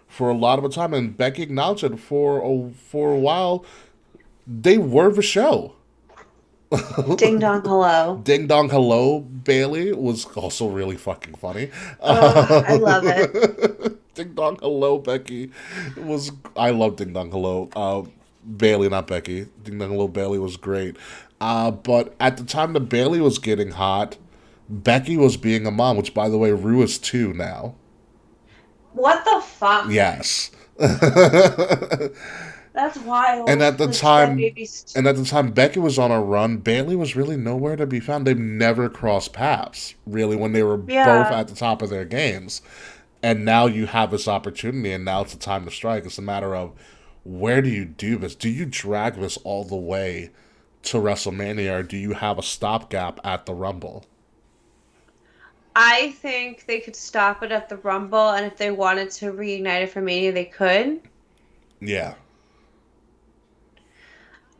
for a lot of the time, and Becky acknowledged it for a while. They were the show. Ding dong hello. Ding Dong Hello Bailey was also really fucking funny. Oh, I love it. Ding Dong Hello Becky was I love Ding Dong Hello Bailey, not Becky. Ding Dong Hello Bailey was great. But at the time that Bailey was getting hot, Becky was being a mom, which by the way, Rue is two now. What the fuck? Yes. That's And wild. at the Like step time, babies. and at the time Becky was on a run, Bailey was really nowhere to be found. They've never crossed paths, really, when they were both Yeah. at the top of their games. And now you have this opportunity, and now it's the time to strike. It's a matter of where do you do this? Do you drag this all the way to WrestleMania, or do you have a stopgap at the Rumble? I think they could stop it at the Rumble, and if they wanted to reignite it for Mania, they could. Yeah.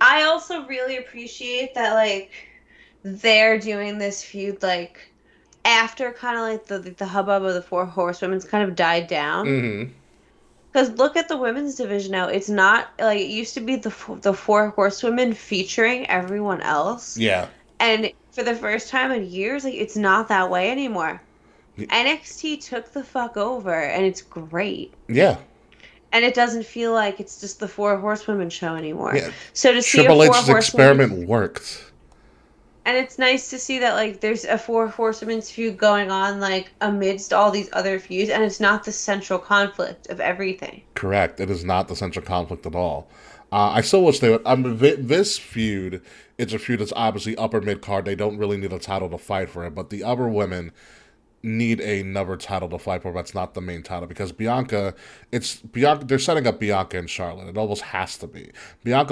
I also really appreciate that, like, they're doing this feud, like, after kind of like the hubbub of the Four Horsewomen's kind of died down. Mm-hmm. Because look at the women's division now. It's not like it used to be the Four Horsewomen featuring everyone else. Yeah. And for the first time in years, like it's not that way anymore. NXT took the fuck over and it's great. Yeah. And it doesn't feel like it's just the Four Horsewomen show anymore. Yeah. So to see a Triple Four H's Horsewomen, experiment worked. and it's nice to see that like there's a Four Horsewomen's feud going on like amidst all these other feuds, and it's not the central conflict of everything. Correct. It is not the central conflict at all. I still wish they would. I mean, this feud, it's a feud that's obviously upper mid card. They don't really need a title to fight for it, but the other women need another title to fight for. That's not the main title because Bianca. They're setting up Bianca and Charlotte. It almost has to be. Yeah.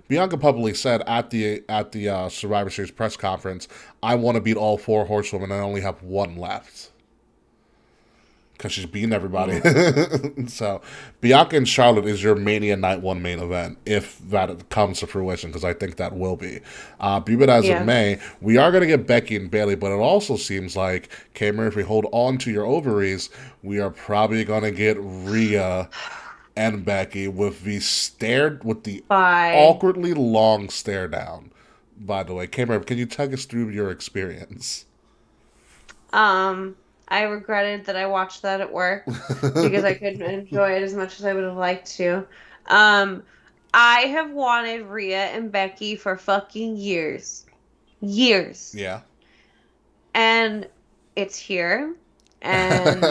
Bianca publicly said at the Survivor Series press conference, "I want to beat all four horsewomen. And I only have one left." Because she's beating everybody. Yeah. So, Bianca and Charlotte is your Mania Night 1 main event, if that comes to fruition, because I think that will be. Be it as it Yeah. may, we are going to get Becky and Bailey, but it also seems like, Cameron, if we hold on to your ovaries, we are probably going to get Rhea and Becky with the Bye. awkwardly long stare down. By the way, Cameron, can you take us through your experience? Um, I regretted that I watched that at work because I couldn't enjoy it as much as I would have liked to. Um, I have wanted Rhea and Becky for fucking years. Years. Yeah. And it's here. And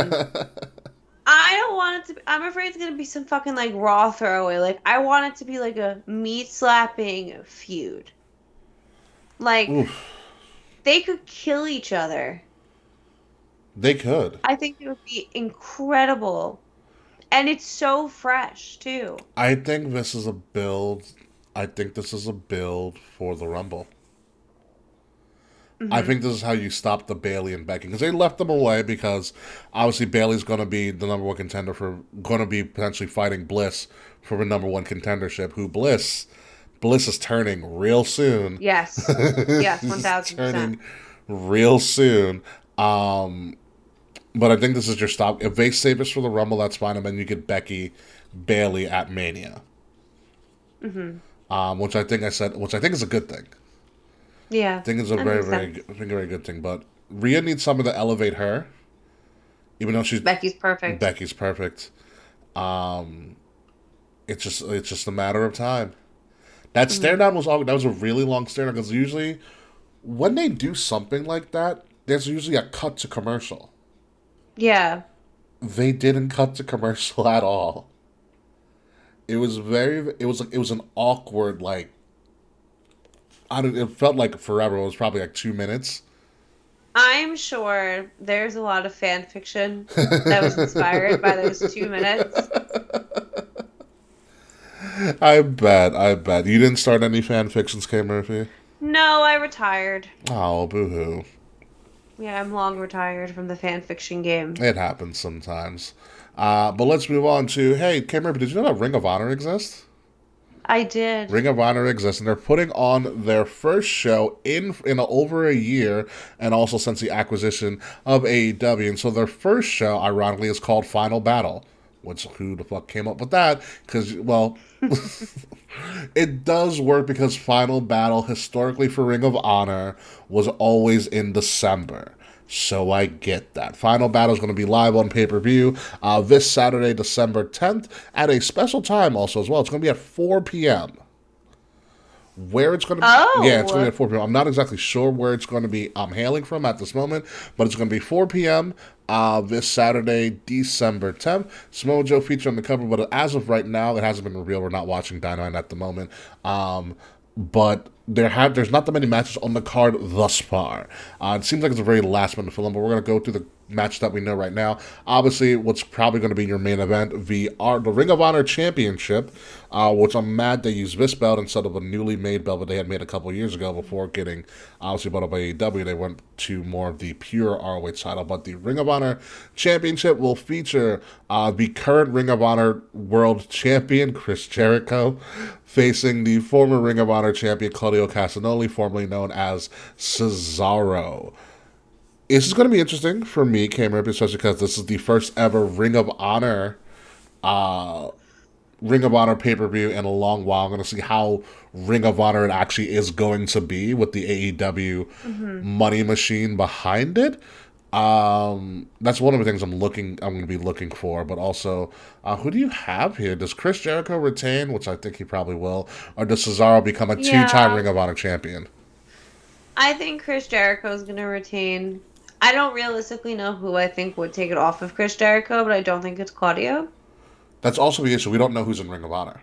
I don't want it to be, I'm afraid it's gonna be some fucking like raw throwaway. Like I want it to be like a meat slapping feud. Like Oof. they could kill each other. They could. I think it would be incredible. And it's so fresh too. I think this is a build. I think this is a build for the Rumble. I Hmm. think this is how you stop the Bailey and Becky because they left them away because obviously Bailey's going to be the number one contender for going to be potentially fighting Bliss for the number one contendership. Bliss is turning real soon. Yes. Yes, He's 1000%. turning real soon. But I think this is your stop. If they save us for the Rumble, that's fine, and then you get Becky, Bailey at Mania. Hmm. Which I think is a good thing. I Yeah, think it's a that makes sense. very good thing. But Rhea needs someone to elevate her, even though Becky's perfect. Becky's perfect. It's just a matter of time. That stare Hmm. down was that was a really long stare down because usually when they do something like that, there's usually a cut to commercial. Yeah. They didn't cut to commercial at all. It was it was an awkward like I don't it felt like forever. It was probably like 2 minutes. I'm sure there's a lot of fan fiction that was inspired by those 2 minutes. I bet. You didn't start any fan fictions, K Murphy? No, I retired. Oh, boo hoo. Yeah, I'm long retired from the fan fiction game. It happens sometimes. But let's move on to hey, K Murphy, did you know that Ring of Honor exists? I did. Ring of Honor exists, and they're putting on their first show in over a year, and also since the acquisition of AEW. And so their first show, ironically, is called Final Battle. Which who the fuck came up with that? Because well, it does work because Final Battle historically for Ring of Honor was always in December. So I get that. Final Battle is going to be live on pay per view this Saturday, December 10th, at a special time also as well. It's going to be at 4 p.m. Where it's going to be, yeah, it's going to be Oh, at 4 p.m. I'm not exactly sure where it's going to be hailing from at this moment, but it's going to be 4 p.m. This Saturday, December 10th. Samoa Joe featured on the cover, but as of right now, it hasn't been revealed. We're not watching Dynamite at the moment. But there's not that many matches on the card thus far. It seems like it's a very last minute film, but we're going to go through the match that we know right now. Obviously, what's probably going to be your main event, the Ring of Honor Championship, which I'm mad they used this belt instead of a newly made belt that they had made a couple years ago before getting obviously bought up by AEW. They went to more of the pure ROH title, but the Ring of Honor Championship will feature the current Ring of Honor World Champion Chris Jericho facing the former Ring of Honor champion Claudio Castagnoli, formerly known as Cesaro. This is going to be interesting for me, Cameron, especially because this is the first ever uh, Ring of Honor pay per view in a long while. I'm going to see how Ring of Honor it actually is going to be with the AEW hmm. money machine behind it. That's one of the things I'm going to be looking for. But also, who do you have here? Does Chris Jericho retain, which I think he probably will, or does Cesaro become a two-time Yeah, Ring of Honor champion? I think Chris Jericho is going to retain. I don't realistically know who I think would take it off of Chris Jericho, but I don't think it's Claudio. That's also the issue. We don't know who's in Ring of Honor.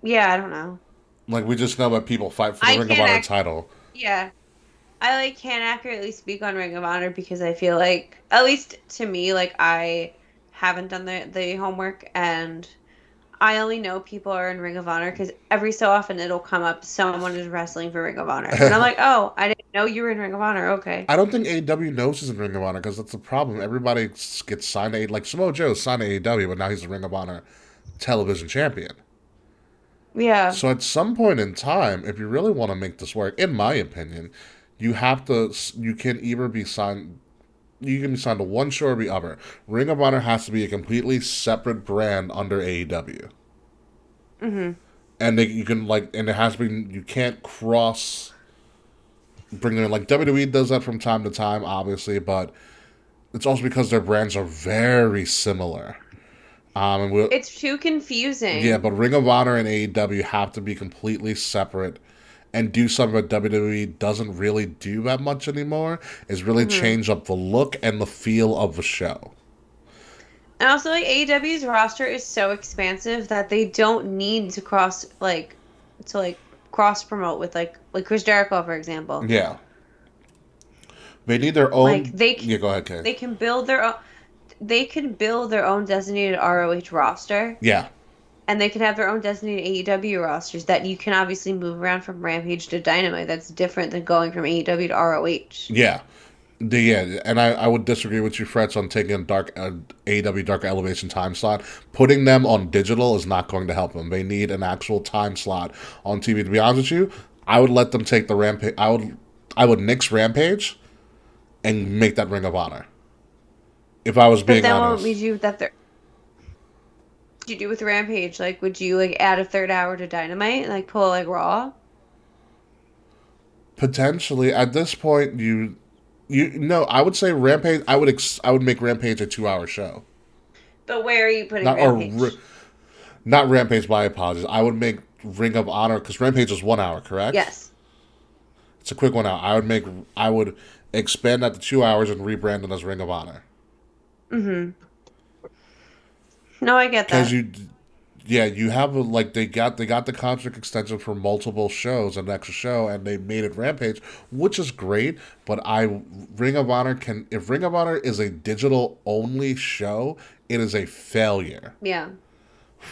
Yeah, I don't know. Like we just know that people fight for the I Ring of can't Honor act. title. Yeah, I like can't accurately speak on Ring of Honor because I feel like, at least to me, like I haven't done the homework and I only know people are in Ring of Honor because every so often it'll come up someone is wrestling for Ring of Honor. And I'm like, oh, I didn't know you were in Ring of Honor. Okay. I don't think AEW knows he's in Ring of Honor because that's the problem. Everybody gets signed to like Samoa Joe signed to AEW, but now he's the Ring of Honor television champion. Yeah. So at some point in time, if you really want to make this work, in my opinion, you can either be signed you can be signed to one show or the other. Ring of Honor has to be a completely separate brand under AEW. Hmm. And you can like and it has to be you can't cross bring them in like WWE does that from time to time, obviously, but it's also because their brands are very similar. And we'll, It's too yeah, confusing. but Ring of Honor and AEW have to be completely separate and do something that WWE doesn't really do that much anymore. Is really Hmm. change up the look and the feel of the show. And also, like AEW's roster is so expansive that they don't need to cross promote with like Chris Jericho, for example. Yeah, they need their Like own. Yeah, go ahead, Kay. they can build their own they can build their own designated ROH roster, Yeah, and they can have their own designated AEW rosters that you can obviously move around from Rampage to Dynamite. That's different than going from AEW to ROH. yeah. Yeah, and I would disagree with you, Frets, on taking a AEW Dark Elevation time slot. Putting them on digital is not going to help them. They need an actual time slot on TV. To be honest with you, I would let them take the Rampage. I would nix Rampage and make that Ring of Honor. If I was But being then what would honest, we do with that you do with Rampage? Like, would you like add a third hour to Dynamite and like pull like Raw? potentially at this point, you no, I would say Rampage. I would make Rampage a 2 hour show. But where are you putting Not or Rampage? not Rampage. My apologies. I would make Ring of Honor, because Rampage is 1 hour, correct? Yes. It's a quick 1 hour. I would expand that to 2 hours and rebrand it as Ring of Honor. Mm-hmm. No, I get Because that. you, yeah, you have like they got the contract extension for multiple shows, an extra show, and they made it Rampage, which is great. But Ring of Honor can if Ring of Honor is a digital only show, it is a failure. Yeah.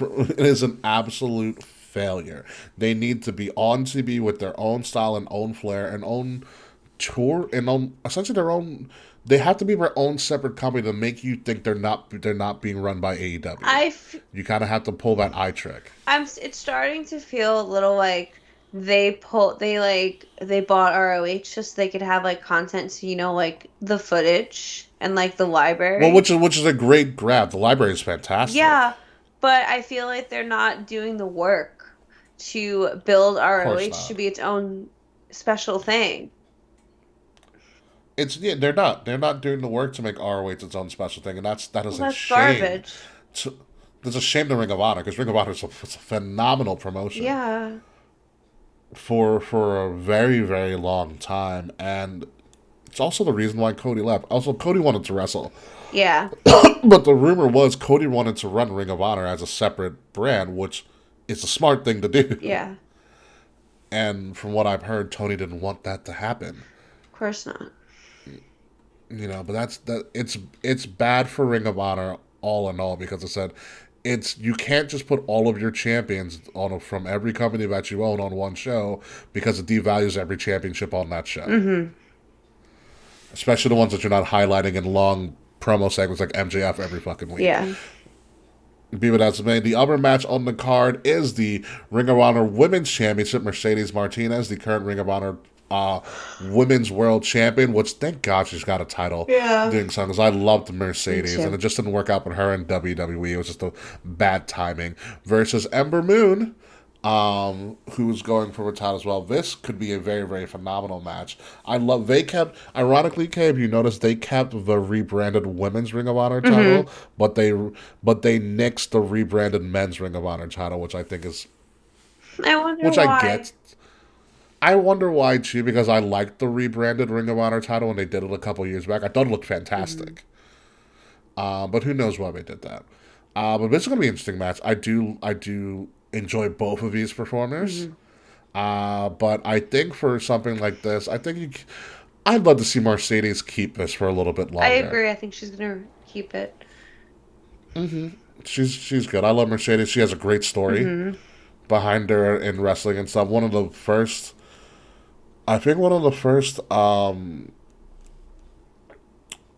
It is an absolute failure. They need to be on TV with their own style and own flair and own tour and own essentially their own. They have to be their own separate company to make you think they're not being run by AEW. I f You kind of have to pull that eye trick. it's starting to feel a little like they bought ROH just so they could have like content to, like the footage and like the Well, library. which is a great grab. The library is fantastic. Yeah, but I feel like they're not doing the work to build Of course ROH to not. be its own special thing. It's yeah, they're not doing the work to make ROH its own special thing, and that Well, is a that's shame. garbage. To, there's a shame to Ring of Honor because Ring of Honor is it's a phenomenal promotion Yeah. for a very very long time, and it's also the reason why Cody left. Also, Cody wanted to wrestle, Yeah. but the rumor was Cody wanted to run Ring of Honor as a separate brand, which is a smart thing to do. Yeah. And from what I've heard, Tony didn't want that to happen. Of course not. But it's bad for Ring of Honor all in all because I said it's you can't just put all of your champions on from every company that you own on one show because it devalues every championship on that show. Mm-hmm. Especially the ones that you're not highlighting in long promo segments like MJF every fucking week. Yeah. Be what that's made. The other match on the card is the Ring of Honor Women's Championship. Mercedes Martinez, the current Ring of Honor Women's World Champion, which thank God she's got a title Yeah. doing something. Because I loved Me Mercedes, and too. it just didn't work out with her in WWE. It was just a bad timing. Versus Ember Moon, who's going for a title as well. This could be a very, very phenomenal match. They kept, ironically, Cabe, you notice they kept the rebranded Women's Ring of Honor Mm-hmm. title, but they nixed the rebranded Men's Ring of Honor title, which I think is, I wonder which I why. get. I wonder why too, because I liked the rebranded Ring of Honor title when they did it a couple years back. I thought it looked Mm-hmm. fantastic. But who knows why they did that. But this is gonna be an interesting match. I do enjoy both of these performers. Mm-hmm. But I think for something like this, I'd love to see Mercedes keep this for a little bit I longer. agree. I think she's gonna keep it. She's good. I love Mercedes. She has a great story Mm-hmm. behind her in wrestling and stuff. I think one of the first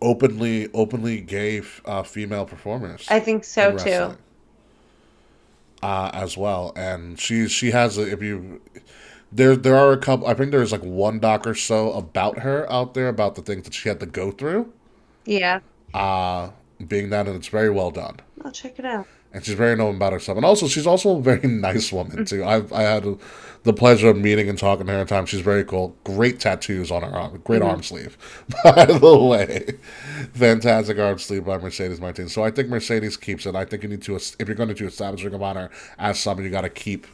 openly gay female performers I think so in too. wrestling as well. And she has if you there are a couple. I think there's like one doc or so about her out there about the things that she had to go through. Yeah. Uh, Being that, and it's very well done. I'll check it out. And she's very known about herself. And also, she's also a very nice woman, too. I had the pleasure of meeting and talking to her at times. She's very cool. Great tattoos on her arm. Great Mm-hmm. arm sleeve, by the way. Fantastic arm sleeve by Mercedes Martinez. So I think Mercedes keeps it. I think you need to, if you're going to establish Ring of Honor as something, you got to keep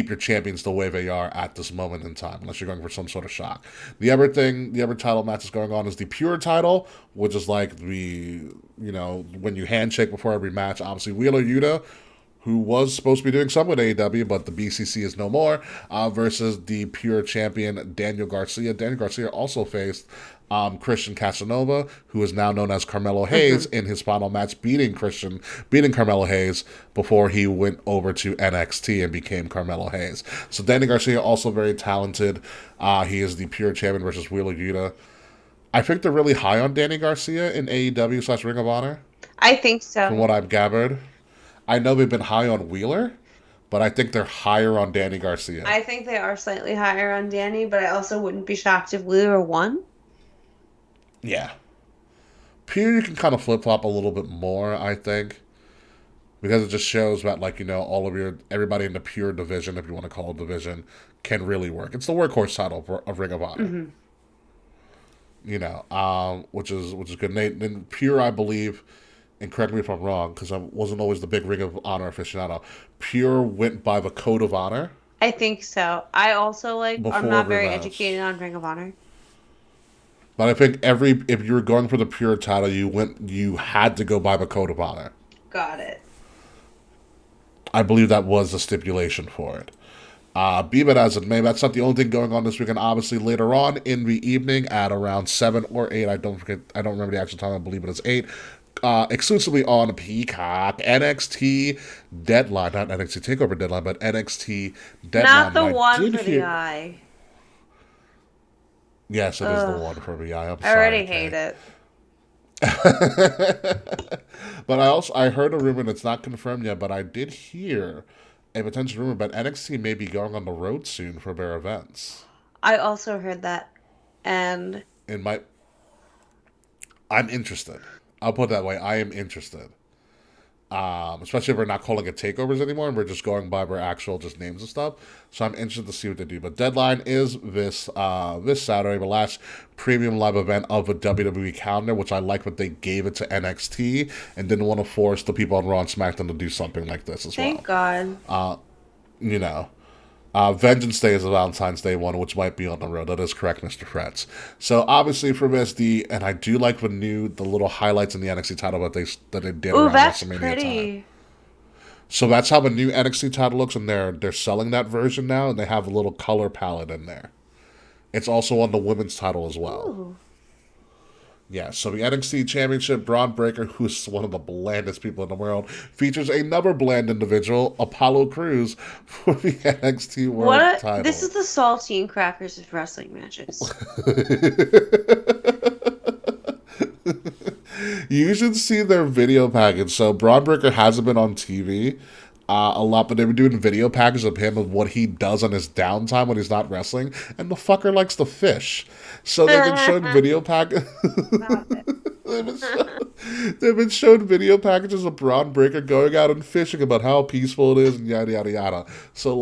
your champions the way they are at this moment in time, unless you're going for some sort of shock. The other title match that's going on is the Pure title, which is like when you handshake before every match. Obviously, Wheeler Yuta, who was supposed to be doing some with AEW, but the BCC is no more, versus the Pure champion Daniel Garcia. Daniel Garcia also faced Christian Casanova, who is now known as Carmelo Mm-hmm. Hayes, in his final match, beating Carmelo Hayes before he went over to NXT and became Carmelo Hayes. So Danny Garcia also very talented. He is the Pure champion versus Wheeler Yuta. I think they're really high on Danny Garcia in AEW / Ring of Honor, I think from so. what I've gathered. I know they've been high on Wheeler, but I think they're higher on Danny Garcia. I think they are slightly higher on Danny, but I also wouldn't be shocked if Wheeler won. Yeah. Pure, you can kind of flip flop a little bit more, I think, because it just shows that, all of everybody in the Pure division, if you want to call it division, can really work. It's the workhorse title of Ring of Honor, Mm-hmm. which is good. And Pure, I believe, and correct me if I'm wrong, because I wasn't always the big Ring of Honor aficionado, Pure went by the Code of Honor I think so. I also like, I'm before not very educated Revenge. on Ring of Honor. But I think if you were going for the Pure title, you had to go by the Code of Honor. Got it. I believe that was the stipulation for it. Be that as it may, that's not the only thing going on this weekend. Obviously, later on in the evening at around 7 or 8, I don't remember the actual time. I believe it is 8. Exclusively on Peacock, NXT Deadline, not NXT Takeover Deadline, but NXT Not Deadline. And the I one did for the hear, eye. yes, it is the Ugh, one for me. I'm I sorry, already hate Kay. it. But I heard a rumor that's not confirmed yet, but I did hear a potential rumor about NXT may be going on the road soon for their events. I also heard that. And It might. I'm interested. I'll put it that way. I am interested. Especially if we're not calling it takeovers anymore and we're just going by their actual just names and stuff. So I'm interested to see what they do. But Deadline is this Saturday, the last premium live event of the WWE calendar, which I like what they gave it to NXT and didn't want to force the people on Raw and SmackDown to do something like this as thank well. God. You know. Vengeance Day is the Valentine's Day one, which might be on the road. That is correct, Mr. Fretz. So obviously for this, and I do like the little highlights in the NXT title that they did Ooh, around that's WrestleMania time. pretty. So that's how the new NXT title looks, and they're selling that version now, and they have a little color palette in there. It's also on the women's title as well. Ooh. Yeah, so the NXT Championship, Braun Breaker, who's one of the blandest people in the world, features another bland individual, Apollo Crews, for the NXT World This is title. the saltine crackers of wrestling matches. You should see their video package. So Braun Breaker hasn't been on TV a lot, but they were doing video packages of him of what he does on his downtime when he's not wrestling, and the fucker likes to fish. So they've been showing Stop video pack. it. They've been showing video packages of Braun Breaker going out and fishing about how peaceful it is and yada yada yada. So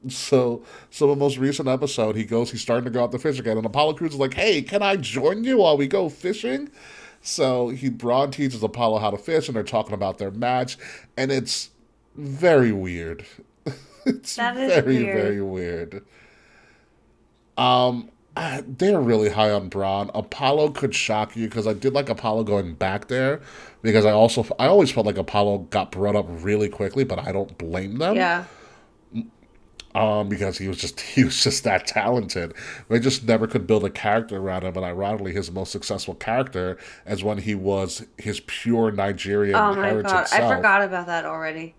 so the most recent episode, he's starting to go out to fish again, and Apollo Crews is like, "Hey, can I join you while we go fishing?" So Braun teaches Apollo how to fish, and they're talking about their match, and it's very weird. It's That is very weird. very weird. They're really high on Braun. Apollo could shock you because I did like Apollo going back there because I always felt like Apollo got brought up really quickly, but I don't blame them. Yeah. Because he was just that talented. They just never could build a character around him, and ironically, his most successful character is when he was his pure Nigerian Oh my heritage God. I self. forgot about that already.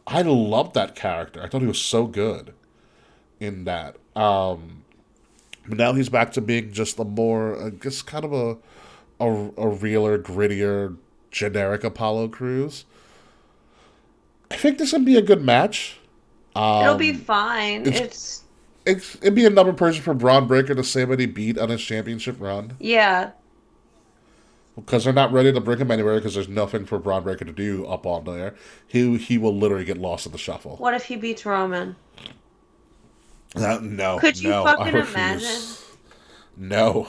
I loved that character. I thought he was so good in that. But now he's back to being just a more, just kind of a realer, grittier, generic Apollo Crews. I think this would be a good match. It'll be Um, fine. it's it'd be another person for Braun Breaker to say what he beat on his championship run Yeah. because they're not ready to bring him anywhere because there's nothing for Braun Breaker to do up on there. He will literally get lost in the shuffle. What if he beats Roman? No, Could you no, I fucking imagine? refuse. No,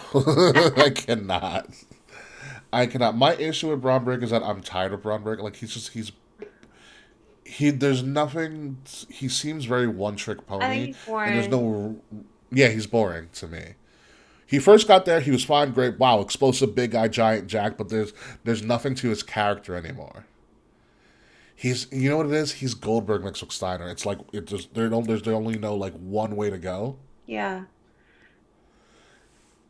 I cannot. I cannot. My issue with Braun Breaker is that I'm tired of Braun Breaker. Like he. There's nothing. He seems very one trick I think pony, he's and there's boring. no. Yeah, he's boring to me. He first got there, he was fine, great, wow, explosive big guy, giant jack, but there's nothing to his character anymore. He's you know what it is? He's Goldberg mixed with Steiner. It's like it just there's only no like one way to go, Yeah.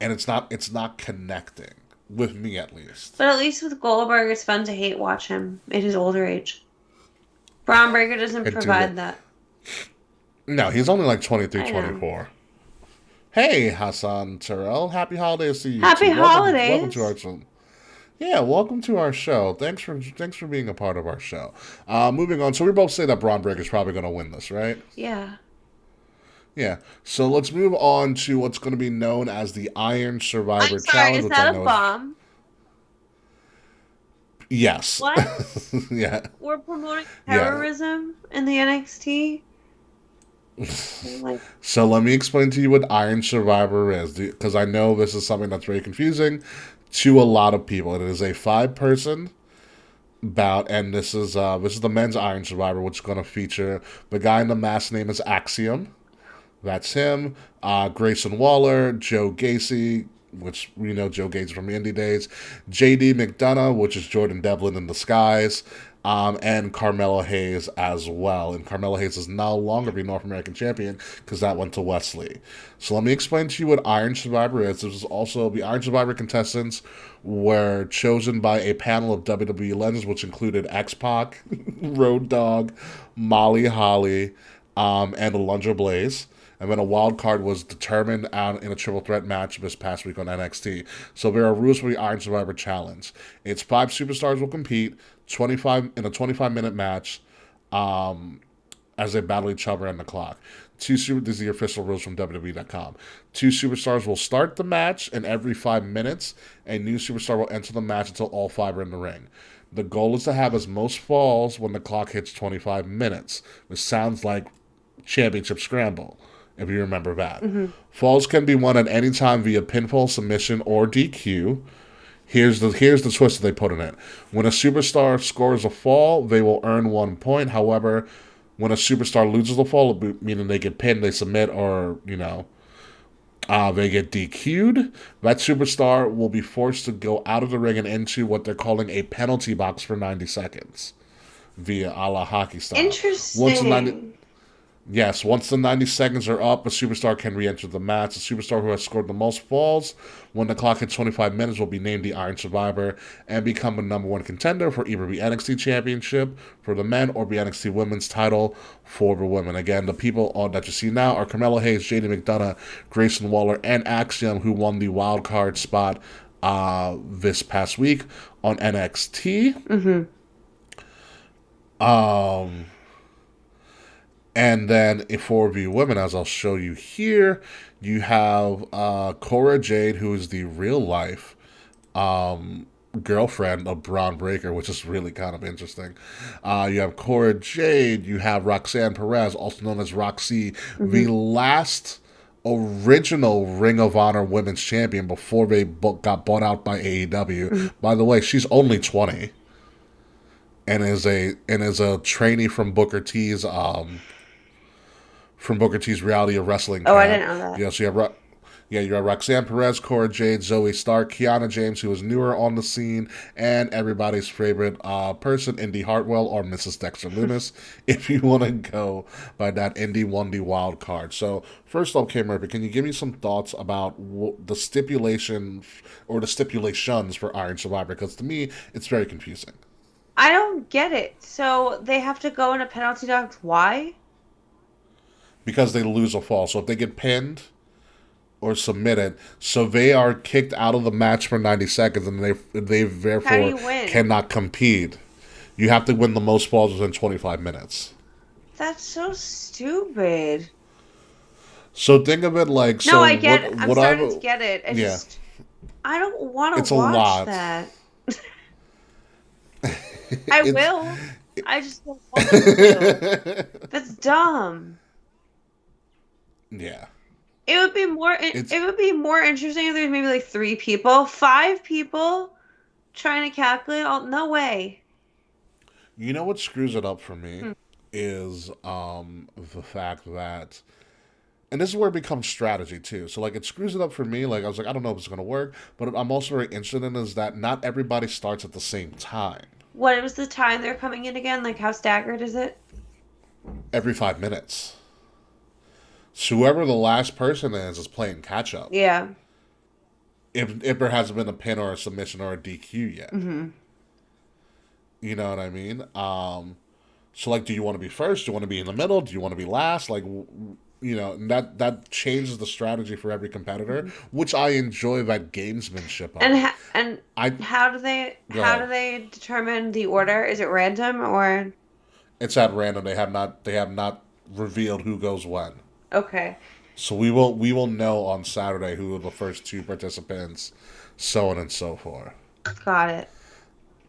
and it's not connecting with me at least. But at least with Goldberg, it's fun to hate watch him in his older age. Braun Breaker doesn't And to provide that. no, he's only like 23, I know. 24. Hey, Hassan Terrell, happy holidays to you Happy too. Welcome to holidays. our show. Yeah, welcome to our show. Thanks for being a part of our show. Moving on, so we both say that Braun Breaker's probably going to win this, right? Yeah. Yeah. So let's move on to what's going to be known as the Iron I'm Survivor sorry, Challenge, is which I that a know is bomb? yes, What? yeah, We're promoting yeah. terrorism in the NXT? Like, So let me explain to you what Iron Survivor is, because I know this is something that's very confusing to a lot of people. It is a 5-person bout, and this is the men's Iron Survivor, which is going to feature the guy in the mask name is Axiom. That's him. Grayson Waller, Joe Gacy, which we know Joe Gacy from the Indie days, J.D. McDonough, which is Jordan Devlin in disguise, and Carmelo Hayes as well. And Carmelo Hayes is no longer the North American champion because that went to Wesley. So let me explain to you what Iron Survivor is. This is also the Iron Survivor contestants were chosen by a panel of WWE legends, which included X-Pac, Road Dogg, Molly Holly, and Alundra Blaze. And then a wild card was determined in a triple threat match this past week on NXT. So there are rules for the Iron Survivor Challenge. It's 5 superstars will compete 25 in a 25-minute match as they battle each other on the clock. These are the official rules from WWE.com. 2 superstars will start the match, and every 5 minutes, a new superstar will enter the match until all 5 are in the ring. The goal is to have as most falls when the clock hits 25 minutes, which sounds like Championship Scramble, if you remember that. Mm-hmm. Falls can be won at any time via pinfall, submission, or DQ. Here's the twist that they put in it. When a superstar scores a fall, they will earn 1 point. However, when a superstar loses a fall, meaning they get pinned, they submit, or they get DQ'd, that superstar will be forced to go out of the ring and into what they're calling a penalty box for 90 seconds via a la hockey style. Interesting. Once the 90 seconds are up, a superstar can re-enter the match. The superstar who has scored the most falls when the clock hits 25 minutes will be named the Iron Survivor and become the number 1 contender for either the NXT Championship for the men or the NXT Women's title for the women. Again, the people that you see now are Carmelo Hayes, J.D. McDonough, Grayson Waller, and Axiom, who won the wild card spot this past week on NXT. Mm-hmm. And then for the women, as I'll show you here, you have Cora Jade, who is the real life girlfriend of Braun Breaker, which is really kind of interesting. You have Cora Jade, you have Roxanne Perez, also known as Roxy, the last original Ring of Honor Women's Champion before they got bought out by AEW. By the way, she's only 20 and is a trainee from Booker T's Reality of Wrestling camp. Oh, I didn't know that. Yeah, so you have Roxanne Perez, Cora Jade, Zoe Stark, Kiana James, who is newer on the scene, and everybody's favorite person, Indy Hartwell or Mrs. Dexter Lumis, if you want to go by that Indy won the wild card. So first off, K. Murphy, can you give me some thoughts about the stipulation or the stipulations for Iron Survivor? Because to me, it's very confusing. I don't get it. So they have to go in a penalty box. Why? Because they lose a fall. So if they get pinned or submitted, so they are kicked out of the match for 90 seconds, and they therefore cannot compete. You have to win the most falls within 25 minutes. That's so stupid. So think of it like... No, so I get it. I'm starting to get it. I don't want to watch that. I will. I just don't want to. That's dumb. Yeah. It would be more interesting if there's maybe like 3 people, 5 people trying to calculate all. No way. You know what screws it up for me is the fact that, and this is where it becomes strategy too. So like it screws it up for me. Like I was like, I don't know if it's gonna work, but I'm also very interested in is that not everybody starts at the same time. What was the time they're coming in again? Like how staggered is it? Every 5 minutes. So whoever the last person is playing catch up. Yeah. If there hasn't been a pin or a submission or a DQ yet. Mm-hmm. You know what I mean? So like, do you want to be first? Do you want to be in the middle? Do you want to be last? Like, that changes the strategy for every competitor, which I enjoy that gamesmanship of. How do they determine the order? Is it random or? It's at random. They have not revealed who goes when. Okay. So we will know on Saturday who are the first 2 participants, so on and so forth. Got it.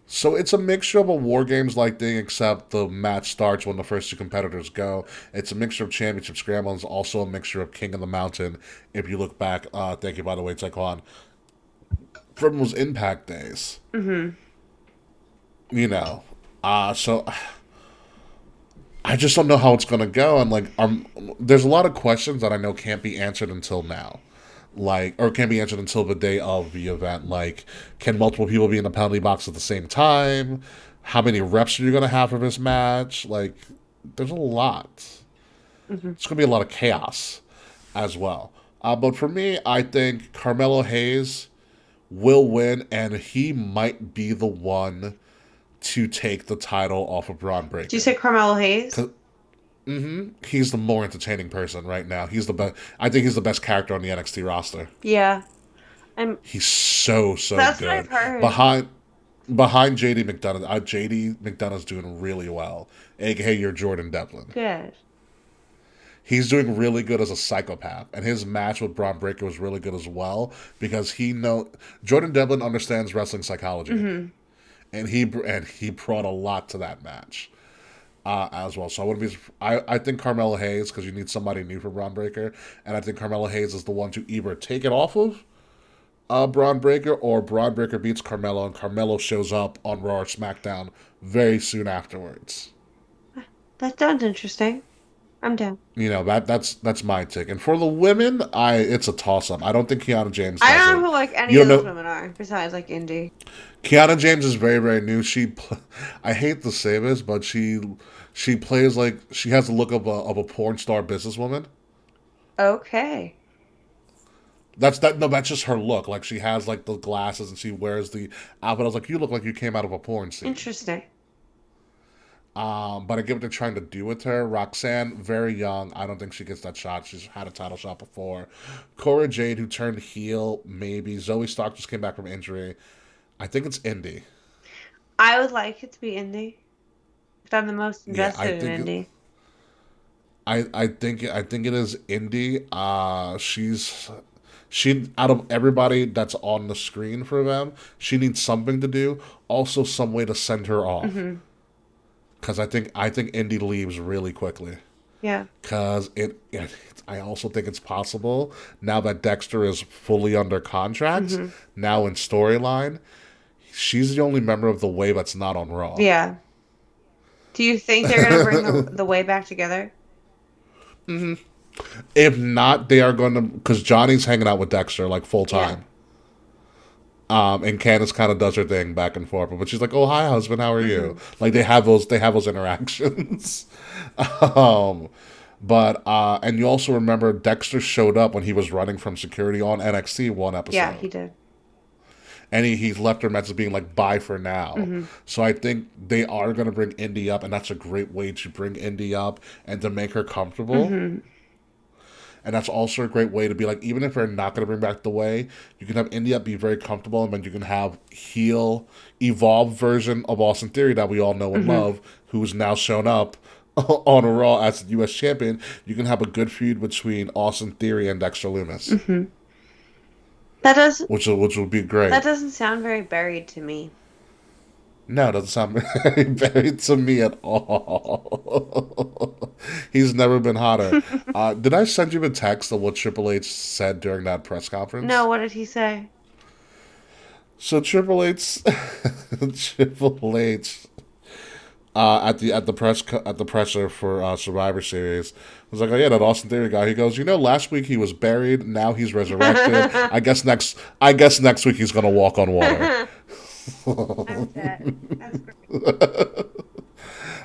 So it's a mixture of a War Games-like thing, except the match starts when the first 2 competitors go. It's a mixture of Championship Scramble, and it's also a mixture of King of the Mountain. If you look back, thank you, by the way, Taekwon. from those Impact days. Mm-hmm. You know, so I just don't know how it's gonna go, and like, there's a lot of questions that I know can't be answered until now, like, or can't be answered until the day of the event. Like, can multiple people be in the penalty box at the same time? How many reps are you gonna have for this match? Like, there's a lot. Mm-hmm. It's gonna be a lot of chaos as well. But for me, I think Carmelo Hayes will win, and he might be the one to take the title off of Braun Do you say Breaker. Carmelo Hayes? He's the more entertaining person right now. He's the best. I think he's the best character on the NXT roster. Yeah. I'm He's so That's what I've good. heard. Behind JD McDonough, JD McDonough's doing really well. AKA your Jordan Devlin. Good. He's doing really good as a psychopath, and his match with Braun Breaker was really good as well because Jordan Devlin understands wrestling psychology, Mm-hmm. and he brought a lot to that match. As well. So I wouldn't be. I think Carmelo Hayes, because you need somebody new for Braun Breaker, and I think Carmelo Hayes is the one to either take it off of Braun Breaker, or Braun Breaker beats Carmelo and Carmelo shows up on Raw or SmackDown very soon afterwards. That sounds interesting. I'm down. That's my take. And for the women, it's a toss up. I don't think Kiana James I does don't it. know who like any You of don't those know. women are, besides like Indy. Kiana James is very very new. I hate to say this, but she plays like she has the look of a porn star businesswoman. Okay. That's that. No, that's just her look. Like she has like the glasses and she wears the outfit. I was like, you look like you came out of a porn scene. Interesting. But I get what they're trying to do with her. Roxanne, very young. I don't think she gets that shot. She's had a title shot before. Cora Jade, who turned heel, maybe. Zoe Stark just came back from injury. I think it's Indy. I would like it to be Indy. If I'm the most Yeah, I invested in think Indy. I think it is Indy. She out of everybody that's on the screen for them, she needs something to do. Also, some way to send her off. Mm-hmm. Because I think Indy leaves really quickly. Yeah. Because I also think it's possible now that Dexter is fully under contract, Mm-hmm. now in storyline, she's the only member of the Way that's not on Raw. Yeah. Do you think they're gonna bring the way back together? If not, they are going to, because Johnny's hanging out with Dexter like full Yeah. time. And Candace kind of does her thing back and forth, but she's like, "Oh, hi, husband, how are you?" Mm-hmm. Like they have those interactions. um, but and you also remember Dexter showed up when he was running from security on NXT one Yeah, episode, he did. and he's left her message being like, "Bye for now." Mm-hmm. So I think they are going to bring Indy up, and that's a great way to bring Indy up and to make her comfortable. Mm-hmm. And that's also a great way to be like, even if they're not going to bring back the Way, you can have India be very comfortable, and then you can have heel, evolved version of Austin Theory that we all know and Mm-hmm. love, who's now shown up on a Raw as the U.S. champion. You can have a good feud between Austin Theory and Dexter Lumis, Mm-hmm. That does which would be that great. doesn't sound very buried to me. No, it doesn't sound very buried to me at all. He's never been hotter. Did I send you a text of what Triple H said during that press No, conference? what did he say? So Triple H, Triple H, at the presser for Survivor Series was like, oh yeah, that Austin Theory guy. He goes, last week he was buried, now he's resurrected. I guess next week he's gonna walk on water. I'm dead. That's great.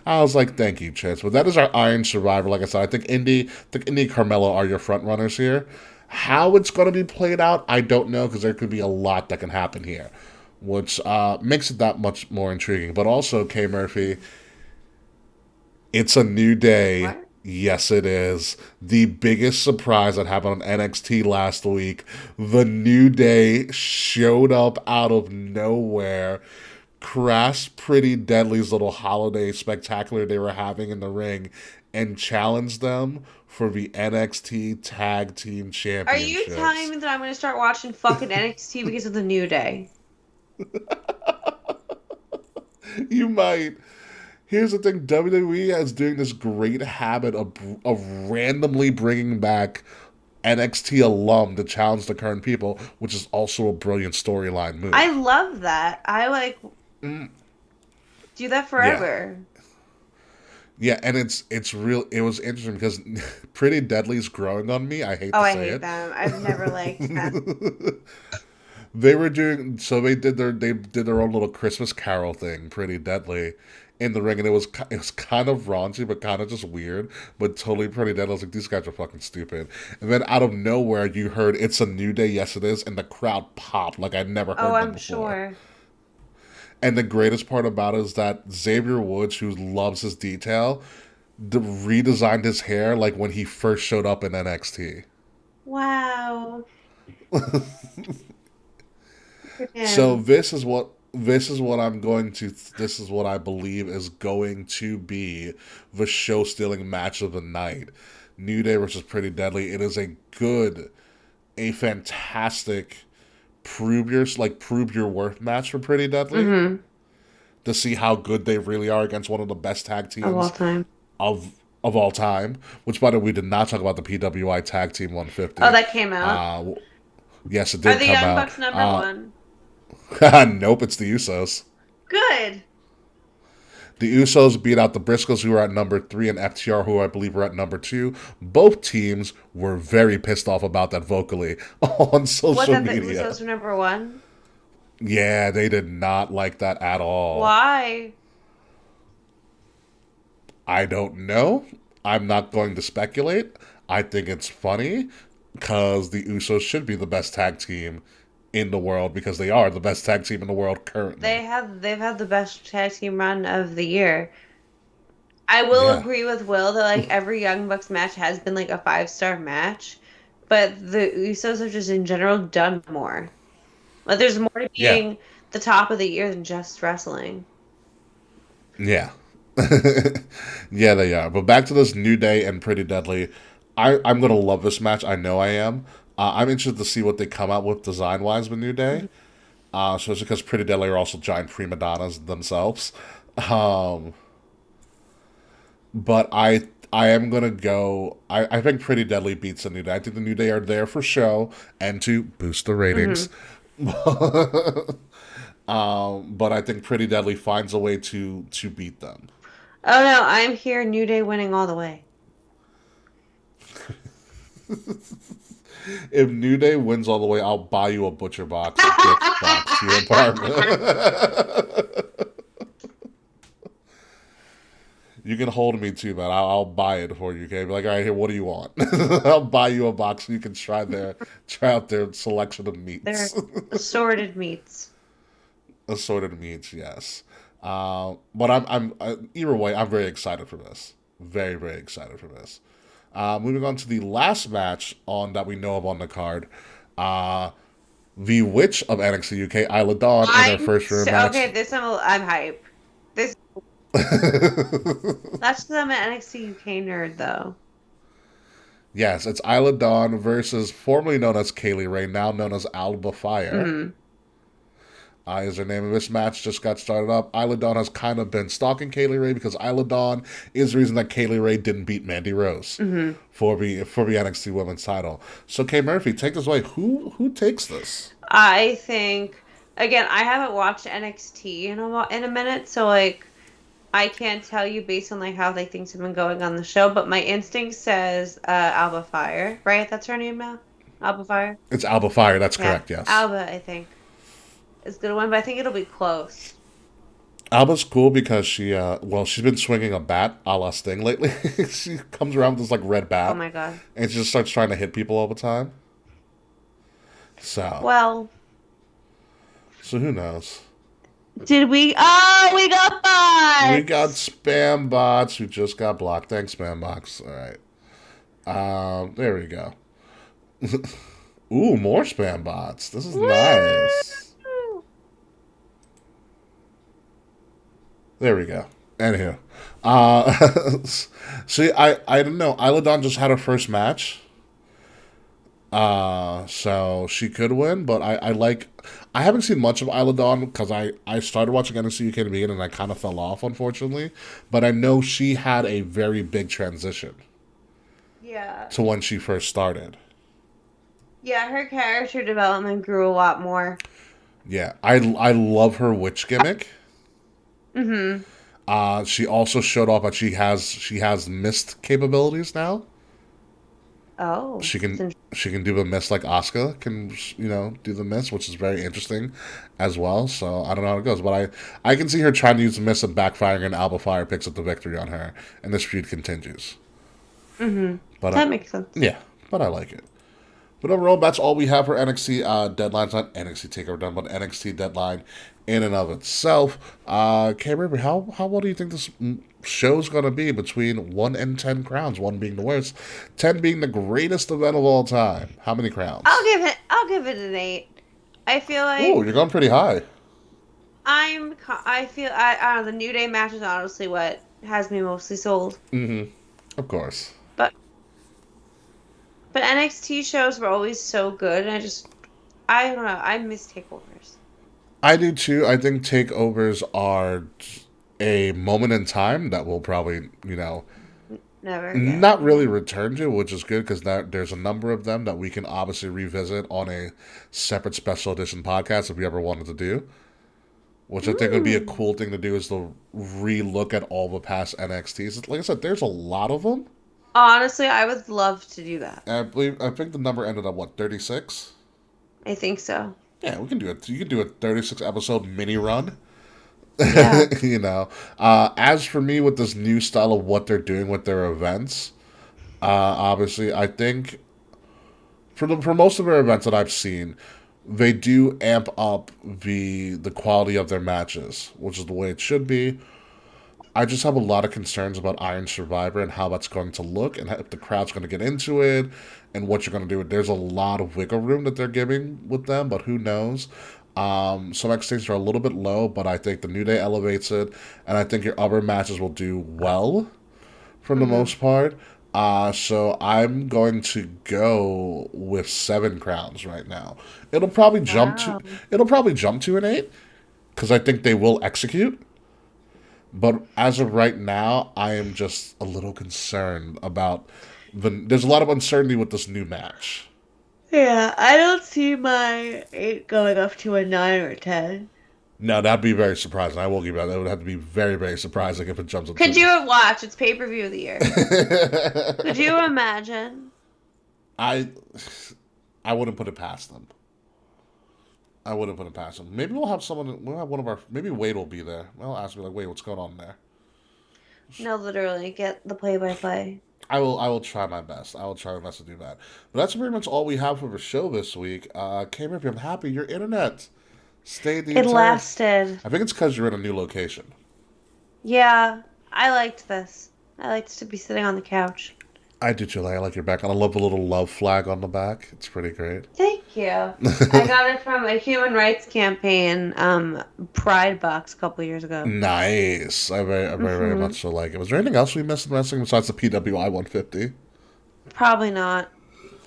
I was like, thank you, Chance. But that is our Iron Survivor. Like I said, I think Indy and Carmelo are your front runners here. How it's going to be played out, I don't know, because there could be a lot that can happen here, which makes it that much more intriguing. But also, K Murphy, it's a new day. What? Yes, it is. The biggest surprise that happened on NXT last week. The New Day showed up out of nowhere, crashed Pretty Deadly's little holiday spectacular they were having in the ring, and challenged them for the NXT Tag Team Are you telling Championships. me that I'm gonna start watching fucking NXT because of the New Day? You might. Here's the thing: WWE is doing this great habit of randomly bringing back NXT alum to challenge the current people, which is also a brilliant storyline I move. love that. I like do that Yeah. forever. Yeah, and it's real. It was interesting because Pretty Deadly's growing on me. I hate Oh, to I say hate it. them. I've never liked them. They were doing so they did their own little Christmas Carol thing, Pretty Deadly, in the ring, and it was kind of raunchy, but kind of just weird, but totally Pretty Deadly. I was like, these guys are fucking stupid. And then out of nowhere, you heard "It's a New Day, yes it is," and the crowd popped like I'd never Oh, heard them I'm before. sure. And the greatest part about it is that Xavier Woods, who loves his detail, redesigned his hair like when he first showed up in NXT. Wow. For So him. this is what I believe is going to be the show stealing match of the night. New Day versus Pretty Deadly. It is a fantastic prove your worth match for Pretty Deadly Mm-hmm. to see how good they really are against one of the best tag Of all teams time. of all time. Which, by the way, we did not talk about the PWI Tag Team Oh, 150. that came out. Uh, yes, it Are did the come Young out. Bucks number one? Nope, it's the Usos. Good. The Usos beat out the Briscoes, who are at number 3, and FTR, who I believe are at number 2. Both teams were very pissed off about that vocally on What, social that the media. Usos were number one? Yeah, they did not like that at all. Why? I don't know. I'm not going to speculate. I think it's funny because the Usos should be the best tag team in the world because they are the best tag team in the world currently. They've had the best tag team run of the year. I will Yeah. agree with Will that like every Young Bucks match has been like a 5-star match, but the Usos have just in general done more. Like there's more to Yeah. being the top of the year than just wrestling. Yeah. Yeah, they are. But back to this New Day and Pretty Deadly. I'm going to love this match. I know I am. I'm interested to see what they come out with design wise with New Day. Mhm. So it's because Pretty Deadly are also giant prima donnas themselves. Um, but I am gonna go. I think Pretty Deadly beats the New Day. I think the New Day are there for show and to boost the ratings. Mhm. But I think Pretty Deadly finds a way to beat them. Oh no, I'm here New Day winning all the way. If New Day wins all the way, I'll buy you a butcher box, a gift box to your apartment. You can hold me too, man. I'll buy it for you. Okay, be like, all right, here, what do you want? I'll buy you a box so you can try out their selection of They're meats, assorted meats. assorted meats. Yes, but either way, I'm very excited for this. Very very excited for this. Moving on to the last match on that we know of on the card. Uh, the Witch of NXT UK, Isla Dawn, in her first room Okay. match. I'm hype. This That's 'cause I'm an NXT UK nerd though. Yes, it's Isla Dawn versus formerly known as Kaylee Ray, now known as Alba Fire. Hmm. Is her name. This match just got started up. Isla Dawn has kind of been stalking Kaylee Ray because Isla Dawn is the reason that Kaylee Ray didn't beat Mandy Rose Hmm. for the NXT Women's Title. So, Kay Murphy, take this away. Who takes this? I think again, I haven't watched NXT in a minute, so like I can't tell you based on like how like things have been going on the show, but my instinct says Alba Fire, right? That's her name now? Alba Fire? It's Alba Fire. That's Yeah. correct. Yes. Alba, I think, is gonna win, but I think it'll be close. Alba's cool because she's been swinging a bat a la Sting lately. She comes around with this like red Oh bat my God. and she just starts trying to hit people all the time. So, Well, so who knows? did we? Oh, we got We got bots. spam bots who just got blocked. Thanks, spam box. All right. There we go. Ooh, more spam bots. This is Woo! nice. There we go. Anywho, see, I don't know. Isla Dawn just had her first match, so she could win. But I like. I haven't seen much of Isla Dawn because I started watching NXT UK in the beginning and I kind of fell off, unfortunately. But I know she had a very big transition Yeah. to when she first started. Yeah, her character development grew a lot more. Yeah, I love her witch gimmick. Mm-hmm. She also showed off that she has mist capabilities now. Oh, She that's can interesting. she can do the mist like Asuka can, do the mist, which is very interesting as well. So I don't know how it goes, but I can see her trying to use the mist and backfiring, and Alba Fire picks up the victory on her, and this feud continues. Mm-hmm. But That makes sense. yeah, but I like it. But overall, that's all we have for NXT deadlines. Not NXT Takeover done, but NXT deadline in and of itself. Cameron, how well do you think this show's going to be between 1 and 10 crowns? 1 being the worst, 10 being the greatest event of all time. How many crowns? I'll give it an 8. I feel Ooh, like you're going pretty high. I don't know, the New Day match is honestly what has me mostly sold. Of course. But NXT shows were always so good, and I don't know, I miss takeovers. I do too. I think takeovers are a moment in time that will probably, Never not again. really Yeah. return to, which is good because there's a number of them that we can obviously revisit on a separate special edition podcast if we ever wanted to do. Which I think would be a Mm. cool thing to do is to re-look at all the past NXTs. Like I said, there's a lot of them. Honestly, I would love to do that. And I think the number ended up what, 36. I think so. Yeah, we can do it. You can do a 36 episode mini run. Yeah. you know, as for me with this new style of what they're doing with their events, obviously I think for most of their events that I've seen, they do amp up the quality of their matches, which is the way it should be. I just have a lot of concerns about Iron Survivor and how that's going to look, and if the crowd's going to get into it, and what you're going to do. There's a lot of wiggle room that they're giving with them, but who knows? Some X are a little bit low, but I think the New Day elevates it, and I think your other matches will do well for the Hmm. most part. So I'm going to go with 7 crowns right now. It'll probably jump to Wow. it'll probably jump to an 8 because I think they will execute. But as of right now, I am just a little concerned about There's a lot of uncertainty with this new match. Yeah, I don't see my 8 going up to a 9 or 10. No, that'd be very surprising. I will give you that. That would have to be very, very surprising if it jumps up Could to. you watch? It's pay-per-view of the year. Could you imagine? I I wouldn't put it past them. I wouldn't put it past them. Maybe we'll have someone. We'll have one of our. Maybe Wade will be there. I'll ask me like, Wade, what's going on there? No, literally, get the play-by-play. I will. I will try my best. I will try my best to do that. But that's pretty much all we have for the show this week. Cameron, I'm happy your internet stayed the It entire. lasted. I think it's because you're in a new location. Yeah, I liked this. I liked to be sitting on the couch. I do too. I like your back. I love the little love flag on the back. It's pretty great. Thank you. I got it from a human rights campaign, Pride box a couple years ago. Nice. I very, very Hmm. much so like it. Was there anything else we missed in wrestling besides the PWI 150? Probably not.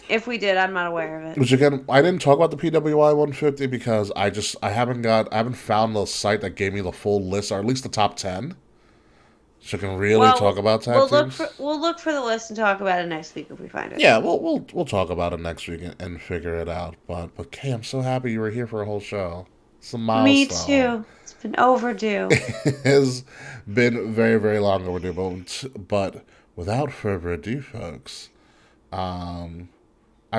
If we did, I'm not aware of it. Which again, I didn't talk about the PWI 150 because I haven't found the site that gave me the full list, or at least the top 10. So I can really talk Well, about tag teams. we'll look for the list and talk about it next week if we find it. Yeah, we'll talk about it next week and figure it out. But Kay, I'm so happy you were here for a whole show. It's a Me milestone. too. It's been overdue. It has been very, very long overdue. But without further ado, folks,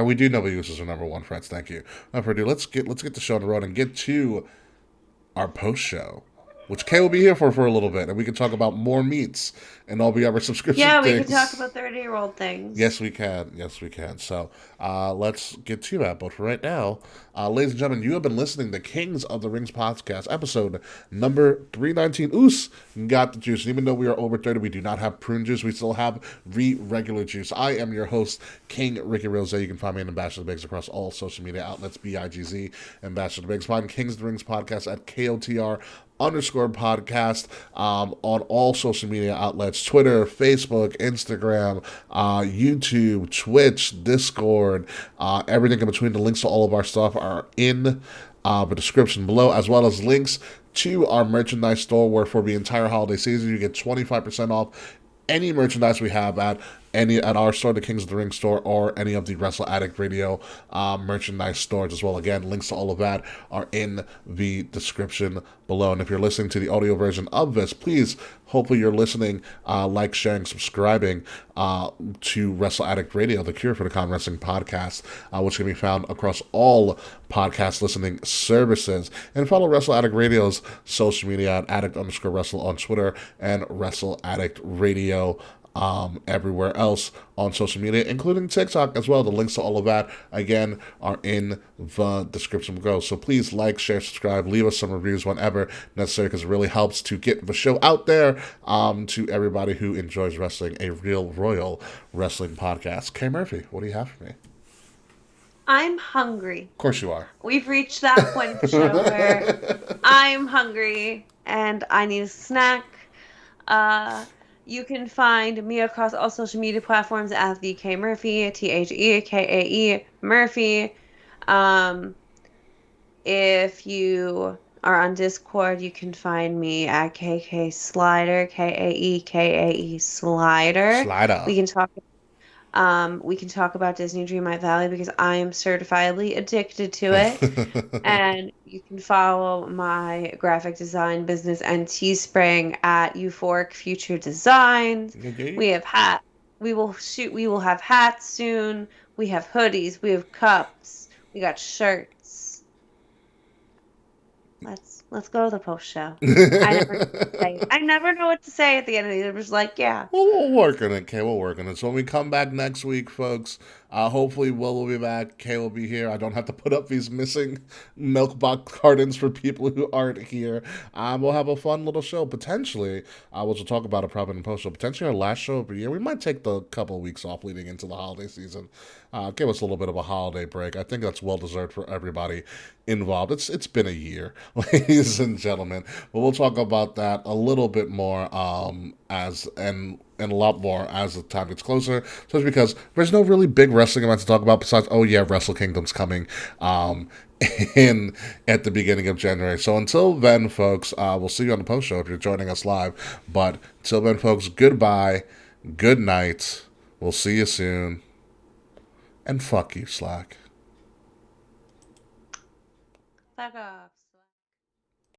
we do know the users are number one, friends. Thank you. Without further ado, let's get the show on the road and get to our post show, which Kay will be here for a little bit, and we can talk about more meats and all the other subscription Yeah, we could talk things. about 30-year-old things. Yes, we can. Yes, we can. So let's get to that. But for right now, ladies and gentlemen, you have been listening to Kings of the Rings podcast, episode number 319. Uce got the juice. And even though we are over 30, we do not have prune juice. We still have regular juice. I am your host, King Ricky Rose. You can find me in Ambassador Bigs across all social media outlets, BIGZ, Ambassador Bigs. Find Kings of the Rings podcast at KOTR _podcast on all social media outlets: Twitter, Facebook, Instagram, YouTube, Twitch, Discord, everything in between. The links to all of our stuff are in the description below, as well as links to our merchandise store, where for the entire holiday season you get 25% off any merchandise we have at any at our store, the Kings of the Ring store, or any of the Wrestle Addict Radio merchandise stores as well. Again, links to all of that are in the description below. And if you're listening to the audio version of this, please, hopefully you're listening, like, sharing, subscribing to Wrestle Addict Radio, the cure for the con wrestling podcast, which can be found across all podcast listening services. And follow Wrestle Addict Radio's social media at addict_wrestle on Twitter and Wrestle Addict Radio everywhere else on social media, including TikTok as well. The links to all of that, again, are in the description below. So please like, share, subscribe, leave us some reviews whenever necessary, because it really helps to get the show out there to everybody who enjoys wrestling, a real royal wrestling podcast. Kay Murphy, what do you have for me? I'm hungry. Of course you are. We've reached that point of the show where I'm hungry and I need a snack. You can find me across all social media platforms at the K Murphy, TheKae Murphy. If you are on Discord, you can find me at KK Slider, KAE Slider. Slider. We can talk about Disney Dreamlight Valley because I am certifiably addicted to it. And you can follow my graphic design business and Teespring at Euphoric Future Designs. We have we will have hats soon. We have hoodies, we have cups, we got shirts. Let's go to the post show. I never know what to say at the end of it. It was like, yeah. Well, we'll work on it, Kay. We'll work on it. So when we come back next week, folks, hopefully Will be back. Kay will be here. I don't have to put up these missing milk box cartons for people who aren't here. We'll have a fun little show, potentially, which we'll talk about it probably in the post show. Potentially our last show of the year. We might take the couple of weeks off leading into the holiday season. Give us a little bit of a holiday break. I think that's well deserved for everybody involved. It's been a year, ladies and gentlemen. But we'll talk about that a little bit more and a lot more as the time gets closer. So it's because there's no really big wrestling events to talk about besides, oh yeah, Wrestle Kingdom's coming in at the beginning of January. So until then, folks, we'll see you on the post show if you're joining us live. But until then, folks, goodbye, good night. We'll see you soon. And fuck you, Slack. Fuck off.